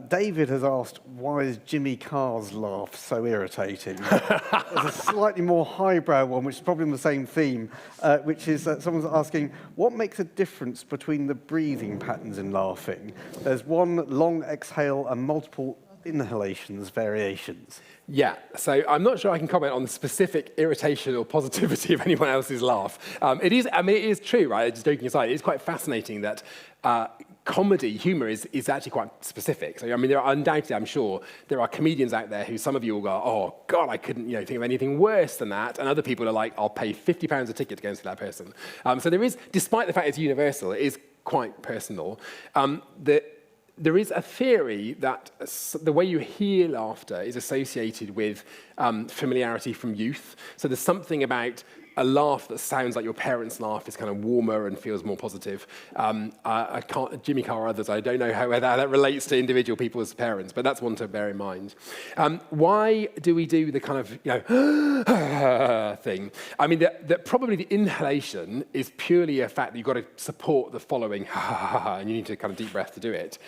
David has asked, why is Jimmy Carr's laugh so irritating? There's a slightly more highbrow one, which is probably on the same theme, which is someone's asking, what makes a difference between the breathing patterns in laughing? There's one long exhale and multiple inhalations variations. Yeah, so I'm not sure I can comment on the specific irritation or positivity of anyone else's laugh. It is true, right? Just joking aside, it's quite fascinating that comedy, humour is actually quite specific. So, there are undoubtedly, I'm sure, there are comedians out there who some of you will go, oh, God, I couldn't think of anything worse than that. And other people are like, I'll pay £50 a ticket to go and see that person. So there is, despite the fact it's universal, it is quite personal. There is a theory that the way you hear laughter is associated with familiarity from youth. So there's something about a laugh that sounds like your parents' laugh is kind of warmer and feels more positive. Jimmy Carr or others, I don't know how that relates to individual people's parents, but that's one to bear in mind. Why do we do the kind of, thing? Probably the inhalation is purely a fact that you've got to support the following, and you need to kind of deep breath to do it.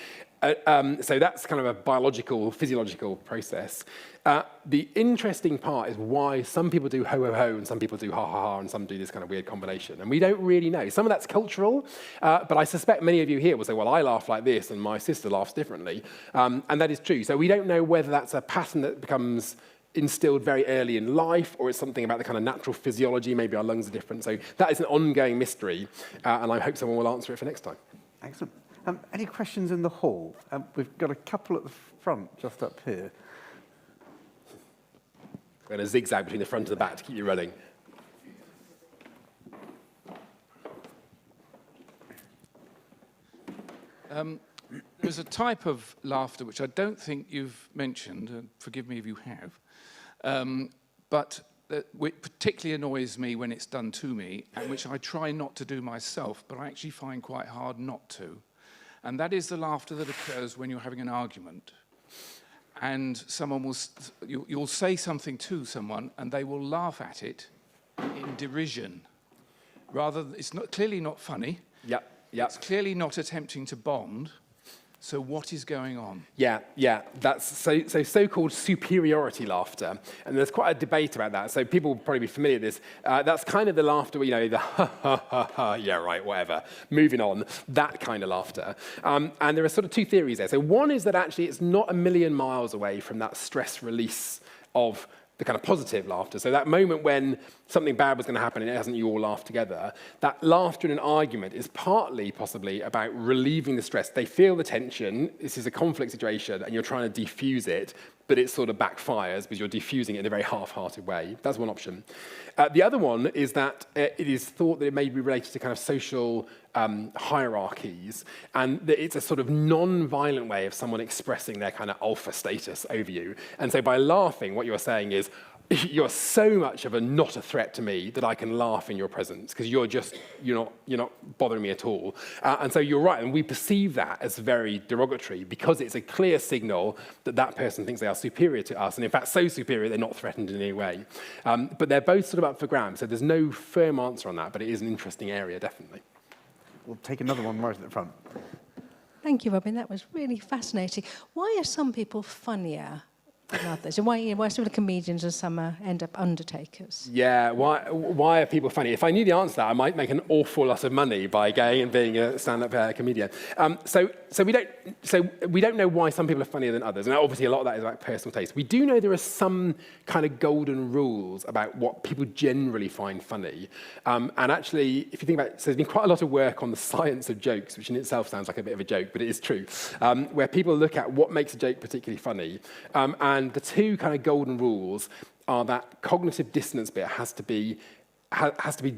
So that's kind of a biological, physiological process. The interesting part is why some people do ho, ho, ho, and some people do ha, ha, ha, and some do this kind of weird combination. And we don't really know. Some of that's cultural, but I suspect many of you here will say, well, I laugh like this, and my sister laughs differently. And that is true. So we don't know whether that's a pattern that becomes instilled very early in life, or it's something about the kind of natural physiology. Maybe our lungs are different. So that is an ongoing mystery, and I hope someone will answer it for next time. Excellent. Any questions in the hall? We've got a couple at the front, just up here. We're going to zigzag between the front and the back to keep you running. There's a type of laughter which I don't think you've mentioned, and forgive me if you have, but it particularly annoys me when it's done to me, and which I try not to do myself, but I actually find quite hard not to. And that is the laughter that occurs when you're having an argument. And someone will, you'll say something to someone, and they will laugh at it in derision. It's clearly not funny. Yep. It's clearly not attempting to bond. So what is going on? Yeah. That's so-called superiority laughter. And there's quite a debate about that. So people will probably be familiar with this. That's kind of the laughter where, the ha, ha, ha, ha, yeah, right, whatever. Moving on, that kind of laughter. And there are sort of two theories there. So one is that actually it's not a million miles away from that stress release of the kind of positive laughter. So that moment when something bad was going to happen and it hasn't you all laugh together, that laughter in an argument is partly possibly about relieving the stress. They feel the tension, this is a conflict situation, and you're trying to defuse it, but it sort of backfires because you're diffusing it in a very half-hearted way. That's one option. The other one is that it is thought that it may be related to kind of social hierarchies, and that it's a sort of non-violent way of someone expressing their kind of alpha status over you. And so by laughing, what you're saying is, you're so much of a not a threat to me that I can laugh in your presence because you're not bothering me at all. And so you're right, and we perceive that as very derogatory because it's a clear signal that that person thinks they are superior to us, and in fact so superior they're not threatened in any way. But they're both sort of up for grabs, so there's no firm answer on that, but it is an interesting area, definitely. We'll take another one right at the front. Thank you, Robin. That was really fascinating. Why are some people funnier than others? And why some of the comedians and some end up undertakers? Yeah, why are people funny? If I knew the answer to that, I might make an awful lot of money by going and being a stand-up comedian. So we don't know why some people are funnier than others, and obviously a lot of that is about personal taste. We do know there are some kind of golden rules about what people generally find funny. And actually, if you think about it, so there's been quite a lot of work on the science of jokes, which in itself sounds like a bit of a joke, but it is true, where people look at what makes a joke particularly funny. And the two kind of golden rules are that cognitive dissonance bit has to be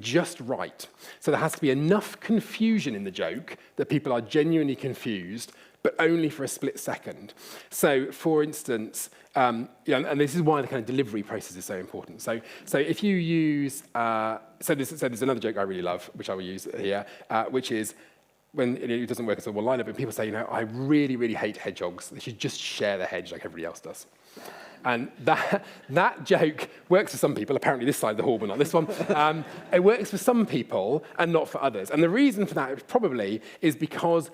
just right. So there has to be enough confusion in the joke that people are genuinely confused, but only for a split second. So, for instance, and this is why the kind of delivery process is so important. So if you use, there's another joke I really love, which I will use here, which is, when it doesn't work as a one-liner, but people say, I really, really hate hedgehogs. They should just share their hedge like everybody else does. And that joke works for some people, apparently this side of the hall, but not this one. It works for some people and not for others. And the reason for that probably is because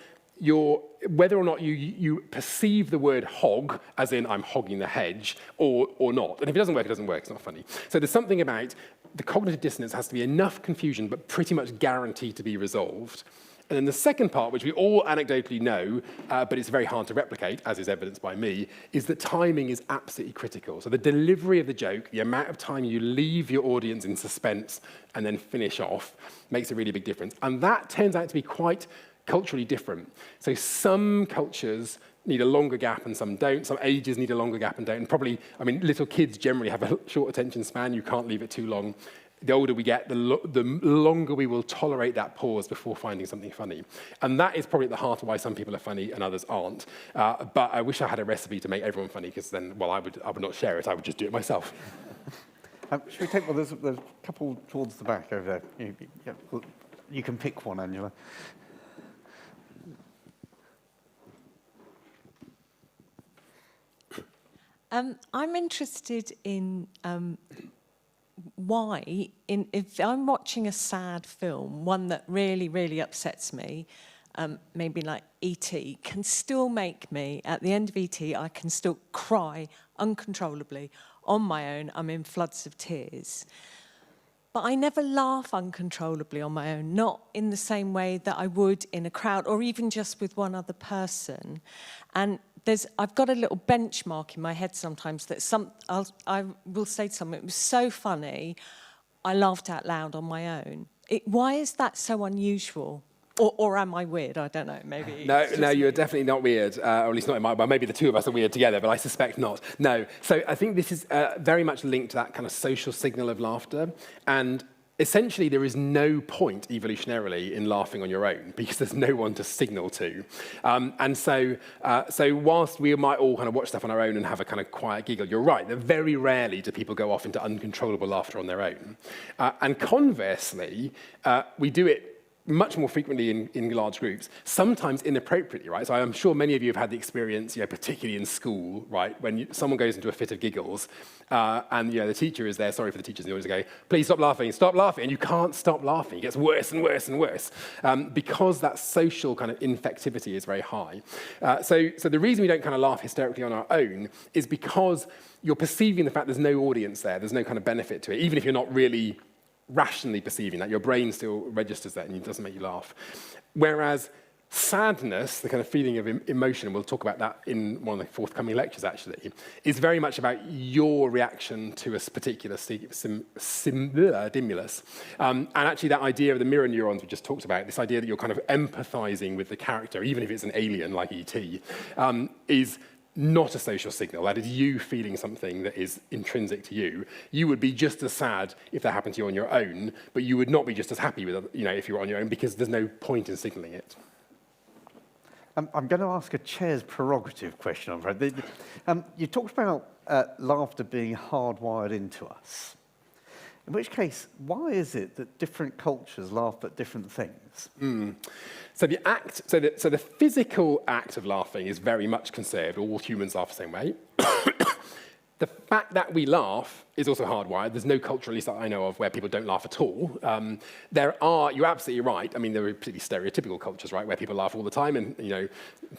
whether or not you perceive the word hog, as in I'm hogging the hedge, or not. And if it doesn't work, it doesn't work. It's not funny. So there's something about the cognitive dissonance has to be enough confusion, but pretty much guaranteed to be resolved. And then the second part, which we all anecdotally know, but it's very hard to replicate, as is evidenced by me, is that timing is absolutely critical. So the delivery of the joke, the amount of time you leave your audience in suspense and then finish off, makes a really big difference. And that turns out to be quite culturally different. So some cultures need a longer gap and some don't. Some ages need a longer gap and don't. And probably, little kids generally have a short attention span. You can't leave it too long. The older we get, the longer we will tolerate that pause before finding something funny. And that is probably at the heart of why some people are funny and others aren't. But I wish I had a recipe to make everyone funny, because then, I would not share it. I would just do it myself. Should we take one? There's a couple towards the back over there. You can pick one, Angela. I'm interested in why, if I'm watching a sad film, one that really, really upsets me, maybe like E.T., can still make me, at the end of E.T., I can still cry uncontrollably on my own. I'm in floods of tears. But I never laugh uncontrollably on my own, not in the same way that I would in a crowd or even just with one other person. And I've got a little benchmark in my head sometimes that I will say to someone, it was so funny, I laughed out loud on my own. Why is that so unusual? Or am I weird? I don't know, maybe. No, you're definitely not weird, or at least not in my mind. Maybe the two of us are weird together, but I suspect not. No, so I think this is very much linked to that kind of social signal of laughter. And essentially, there is no point evolutionarily in laughing on your own because there's no one to signal to. And so whilst we might all kind of watch stuff on our own and have a kind of quiet giggle, you're right, that very rarely do people go off into uncontrollable laughter on their own. And conversely, we do it much more frequently in large groups, sometimes inappropriately, right? So I'm sure many of you have had the experience, particularly in school, right, when someone goes into a fit of giggles, and the teacher is there, sorry for the teachers, and they always go, please stop laughing, and you can't stop laughing. It gets worse and worse and worse, because that social kind of infectivity is very high. So the reason we don't kind of laugh hysterically on our own is because you're perceiving the fact there's no audience there, there's no kind of benefit to it, even if you're not really rationally perceiving that, your brain still registers that and it doesn't make you laugh. Whereas Sadness, the kind of feeling of emotion, and we'll talk about that in one of the forthcoming lectures actually, is very much about your reaction to a particular stimulus. And actually that idea of the mirror neurons we just talked about, this idea that you're kind of empathizing with the character, even if it's an alien like E.T., is not a social signal. That is you feeling something that is intrinsic to you. You would be just as sad if that happened to you on your own, but you would not be just as happy with it, if you were on your own, because there's no point in signaling it. I'm going to ask a chair's prerogative question, I'm afraid. You talked about laughter being hardwired into us. In which case, why is it that different cultures laugh at different things? So the physical act of laughing is very much conserved. All humans laugh the same way. The fact that we laugh is also hardwired. There's no culture, at least that I know of, where people don't laugh at all. You're absolutely right. I mean, there are pretty stereotypical cultures, right, where people laugh all the time and,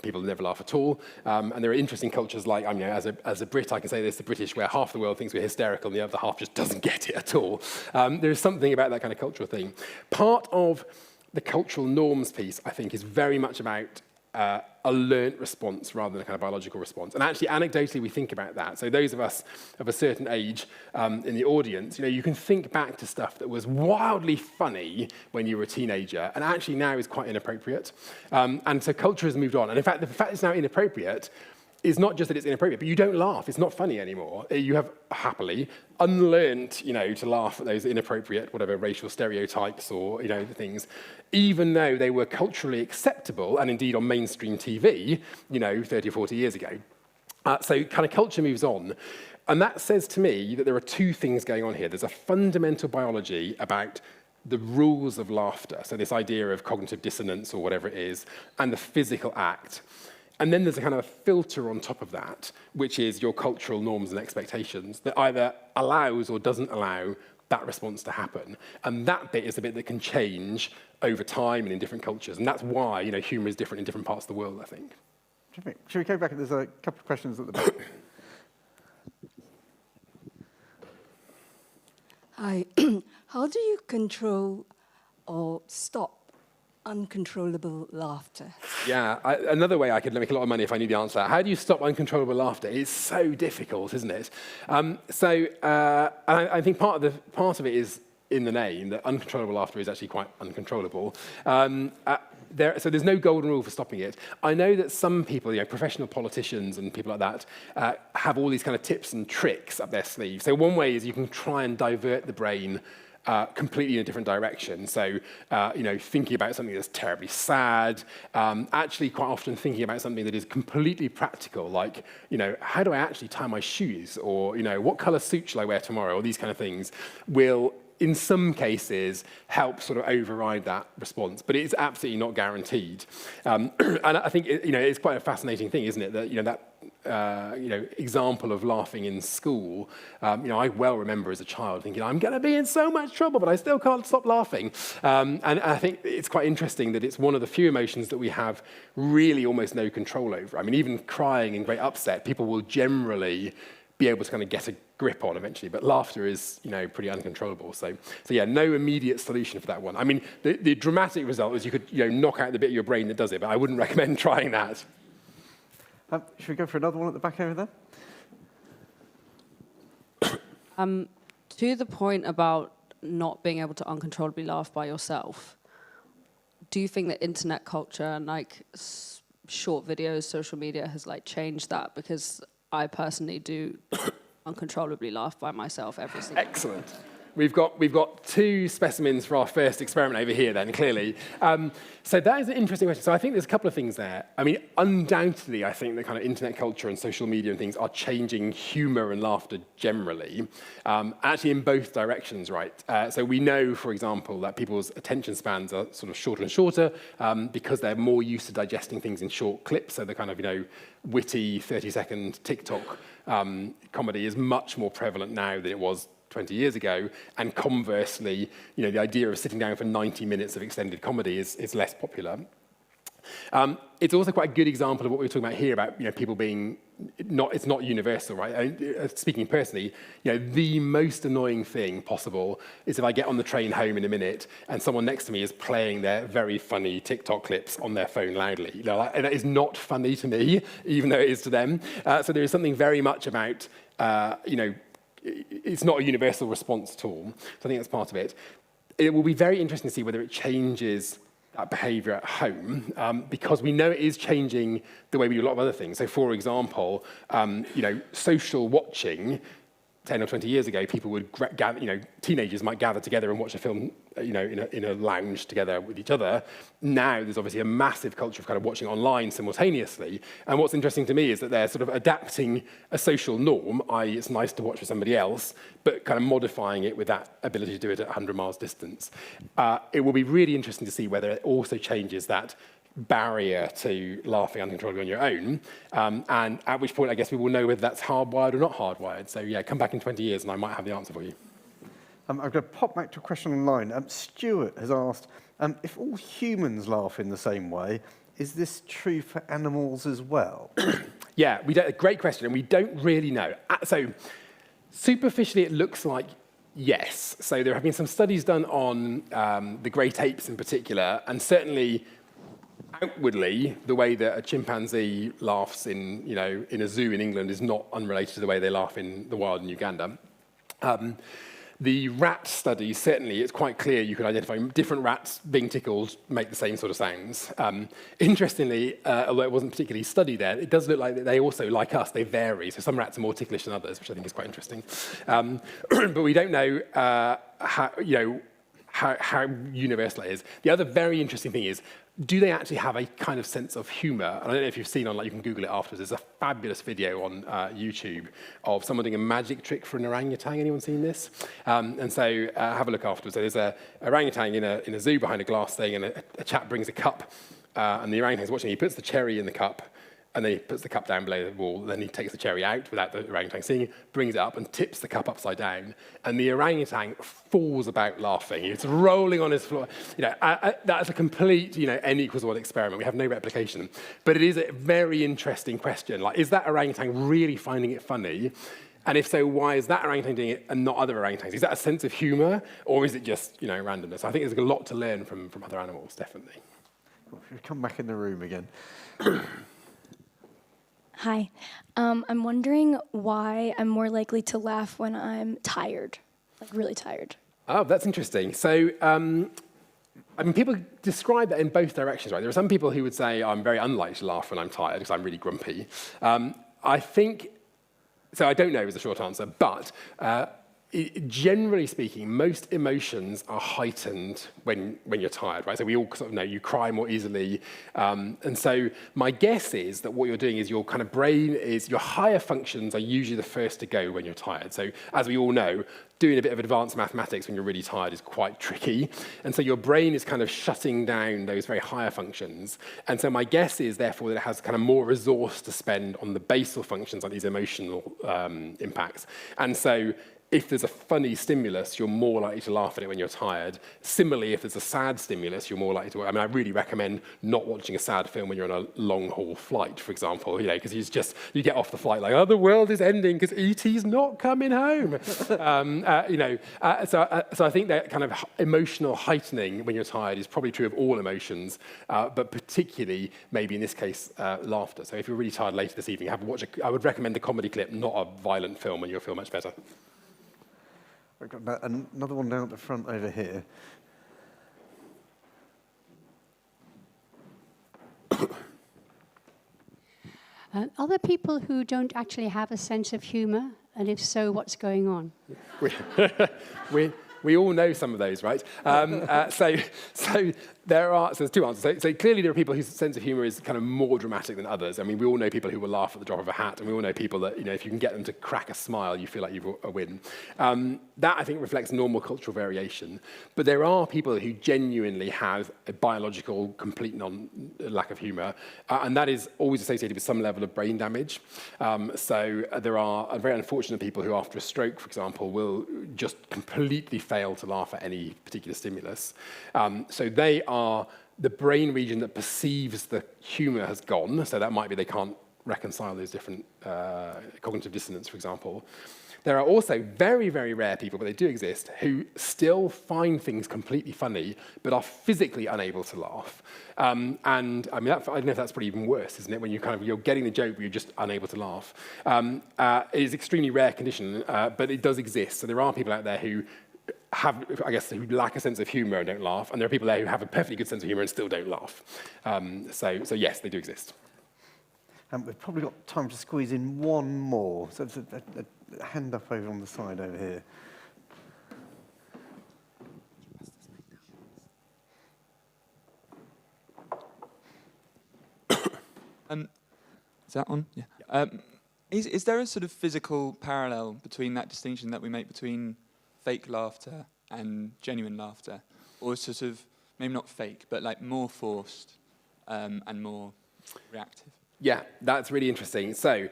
people never laugh at all. And there are interesting cultures like, as a Brit, I can say this, the British, where half the world thinks we're hysterical and the other half just doesn't get it at all. There is something about that kind of cultural thing. Part of the cultural norms piece, I think, is very much about a learnt response rather than a kind of biological response. And actually, anecdotally, we think about that. So those of us of a certain age in the audience, you can think back to stuff that was wildly funny when you were a teenager and actually now is quite inappropriate. And so culture has moved on. And in fact, the fact it's now inappropriate is not just that it's inappropriate, but you don't laugh. It's not funny anymore. You have happily unlearned, to laugh at those inappropriate, whatever, racial stereotypes or, things, even though they were culturally acceptable and indeed on mainstream TV, 30 or 40 years ago. So kind of culture moves on. And that says to me that there are two things going on here. There's a fundamental biology about the rules of laughter, so this idea of cognitive dissonance or whatever it is, and the physical act. And then there's a kind of a filter on top of that, which is your cultural norms and expectations that either allows or doesn't allow that response to happen. And that bit is the bit that can change over time and in different cultures. And that's why, humour is different in different parts of the world, I think. Should we go back? There's a couple of questions at the back. Hi. How do you control or stop uncontrollable laughter? Yeah, another way I could make a lot of money if I knew the answer. How do you stop uncontrollable laughter? It's so difficult, isn't it? I think part of it is in the name, that uncontrollable laughter is actually quite uncontrollable. So there's no golden rule for stopping it. I know that some people, professional politicians and people like that, have all these kind of tips and tricks up their sleeve. So one way is you can try and divert the brain completely in a different direction. So, thinking about something that's terribly sad, actually quite often thinking about something that is completely practical, like, how do I actually tie my shoes? Or, what colour suit shall I wear tomorrow? Or these kind of things will, in some cases, help sort of override that response. But it's absolutely not guaranteed. And I think, it's quite a fascinating thing, isn't it? That, example of laughing in school, I well remember as a child thinking, I'm going to be in so much trouble, but I still can't stop laughing. And I think it's quite interesting that it's one of the few emotions that we have really almost no control over. I mean, even crying in great upset, people will generally be able to kind of get a grip on eventually, but laughter is, pretty uncontrollable. So yeah, no immediate solution for that one. I mean, the dramatic result is you could, knock out the bit of your brain that does it, but I wouldn't recommend trying that. Should we go for another one at the back over there? To the point about not being able to uncontrollably laugh by yourself, do you think that internet culture and short videos, social media has changed that? Because I personally do uncontrollably laugh by myself every single day. Excellent. We've got two specimens for our first experiment over here then, clearly. So that is an interesting question. So I think there's a couple of things there. I mean, undoubtedly, I think the kind of internet culture and social media and things are changing humour and laughter generally, actually in both directions, right? So we know, for example, that people's attention spans are sort of shorter and shorter because they're more used to digesting things in short clips. So the kind of, witty 30-second TikTok comedy is much more prevalent now than it was 20 years ago, and conversely, the idea of sitting down for 90 minutes of extended comedy is less popular. It's also quite a good example of what we were talking about here about people being it's not universal, right? Speaking personally, the most annoying thing possible is if I get on the train home in a minute and someone next to me is playing their very funny TikTok clips on their phone loudly. And that is not funny to me, even though it is to them. So there is something very much about, it's not a universal response at all. So I think that's part of it. It will be very interesting to see whether it changes that behaviour at home, because we know it is changing the way we do a lot of other things. So, for example, social watching. 10 or 20 years ago, people would gather, teenagers might gather together and watch a film, in a lounge together with each other. Now, there's obviously a massive culture of kind of watching online simultaneously. And what's interesting to me is that they're sort of adapting a social norm, i.e. it's nice to watch with somebody else, but kind of modifying it with that ability to do it at 100 miles distance. It will be really interesting to see whether it also changes that barrier to laughing uncontrollably on your own, and at which point I guess we will know whether that's hardwired or not hardwired. So yeah, come back in 20 years and I might have the answer for you. I'm going to pop back to a question online. Stuart has asked, if all humans laugh in the same way, is this true for animals as well? Yeah, a great question, and we don't really know. So superficially it looks like yes. So there have been some studies done on the great apes in particular, and certainly outwardly, the way that a chimpanzee laughs in a zoo in England is not unrelated to the way they laugh in the wild in Uganda. The rat studies, certainly, it's quite clear you can identify different rats being tickled make the same sort of sounds. Interestingly, although it wasn't particularly studied there, it does look like they also, like us, they vary. So some rats are more ticklish than others, which I think is quite interesting. But we don't know how universal it is. The other very interesting thing is, do they actually have a kind of sense of humour? And I don't know if you've seen you can Google it afterwards. There's a fabulous video on YouTube of someone doing a magic trick for an orangutan. Anyone seen this? And so have a look afterwards. So there's a orangutan in a zoo behind a glass thing, and a chap brings a cup, and the orangutan's watching. He puts the cherry in the cup, and then he puts the cup down below the wall. Then he takes the cherry out without the orangutan seeing it, brings it up and tips the cup upside down. And the orangutan falls about laughing. It's rolling on his floor. That's a complete, N equals 1 experiment. We have no replication. But it is a very interesting question. Like, is that orangutan really finding it funny? And if so, why is that orangutan doing it and not other orangutans? Is that a sense of humour, or is it just, randomness? I think there's a lot to learn from other animals, definitely. We'll come back in the room again. Hi. I'm wondering why I'm more likely to laugh when I'm tired, like really tired. Oh, that's interesting. So, people describe that in both directions, right? There are some people who would say, I'm very unlikely to laugh when I'm tired because I'm really grumpy. I think, so I don't know is the short answer, but generally speaking, most emotions are heightened when you're tired, right? So we all sort of know you cry more easily. And so my guess is that what you're doing is your kind of brain your higher functions are usually the first to go when you're tired. So as we all know, doing a bit of advanced mathematics when you're really tired is quite tricky. And so your brain is kind of shutting down those very higher functions. And so my guess is, therefore, that it has kind of more resource to spend on the basal functions, like these emotional impacts. And so if there's a funny stimulus, you're more likely to laugh at it when you're tired. Similarly, if there's a sad stimulus, you're more likely to. I really recommend not watching a sad film when you're on a long-haul flight, for example, because you get off the flight like, oh, the world is ending because E.T.'s not coming home. So I think that kind of emotional heightening when you're tired is probably true of all emotions, but particularly maybe in this case, laughter. So if you're really tired later this evening, I would recommend the comedy clip, not a violent film, and you'll feel much better. We've got another one down at the front over here. Are there people who don't actually have a sense of humour? And if so, what's going on? We all know some of those, right? So there's two answers. So clearly there are people whose sense of humour is kind of more dramatic than others. I mean, we all know people who will laugh at the drop of a hat, and we all know people that, if you can get them to crack a smile, you feel like you've a win. That, I think, reflects normal cultural variation. But there are people who genuinely have a biological, complete lack of humour, and that is always associated with some level of brain damage. So there are very unfortunate people who, after a stroke, for example, will just completely fail to laugh at any particular stimulus. So they are the brain region that perceives the humour has gone, so that might be they can't reconcile those different cognitive dissonance, for example. There are also very, very rare people, but they do exist, who still find things completely funny, but are physically unable to laugh. And I mean, I don't know if that's probably even worse, isn't it? When you're getting the joke, but you're just unable to laugh. It is an extremely rare condition, but it does exist. So there are people out there who have, I guess, who lack a sense of humour and don't laugh, and there are people there who have a perfectly good sense of humour and still don't laugh. So yes, they do exist. We've probably got time to squeeze in one more. So there's a hand up over on the side over here. Is that on? Yeah. Is there a sort of physical parallel between that distinction that we make between fake laughter and genuine laughter? Or sort of, maybe not fake, but like more forced and more reactive? Yeah, that's really interesting. So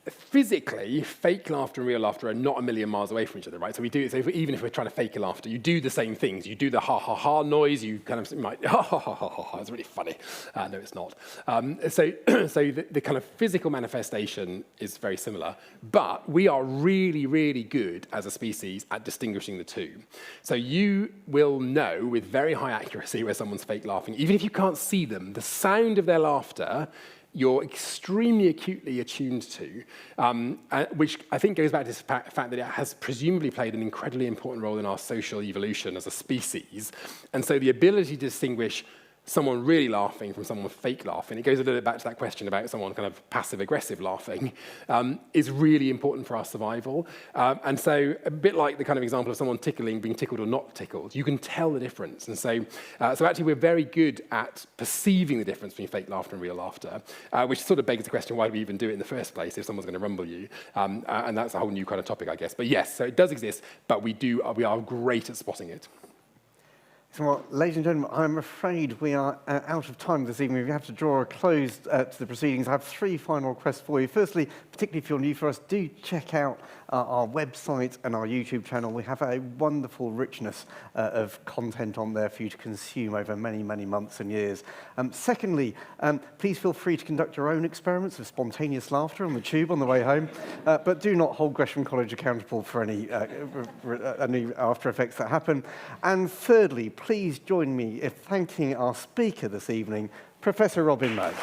physically, fake laughter and real laughter are not a million miles away from each other, right? So even if we're trying to fake a laughter, you do the same things. You do the ha ha ha noise. You kind of might ha ha ha ha ha. It's really funny. No, it's not. So the kind of physical manifestation is very similar, but we are really, really good as a species at distinguishing the two. So you will know with very high accuracy where someone's fake laughing, even if you can't see them. The sound of their laughter you're extremely acutely attuned to, which I think goes back to the fact that it has presumably played an incredibly important role in our social evolution as a species. And so the ability to distinguish someone really laughing from someone fake laughing, it goes a little bit back to that question about someone kind of passive-aggressive laughing, is really important for our survival. And so a bit like the kind of example of someone being tickled or not tickled, you can tell the difference. And so actually we're very good at perceiving the difference between fake laughter and real laughter, which sort of begs the question, why do we even do it in the first place if someone's going to rumble you? And that's a whole new kind of topic, I guess. But yes, so it does exist, but we are great at spotting it. So, well, ladies and gentlemen, I'm afraid we are out of time this evening. We have to draw a close to the proceedings. I have three final requests for you. Firstly, particularly if you're new for us, do check out our website and our YouTube channel. We have a wonderful richness of content on there for you to consume over many, many months and years. Secondly, please feel free to conduct your own experiments of spontaneous laughter on the tube on the way home, but do not hold Gresham College accountable for any after effects that happen. And thirdly, please join me in thanking our speaker this evening, Professor Robin Moe.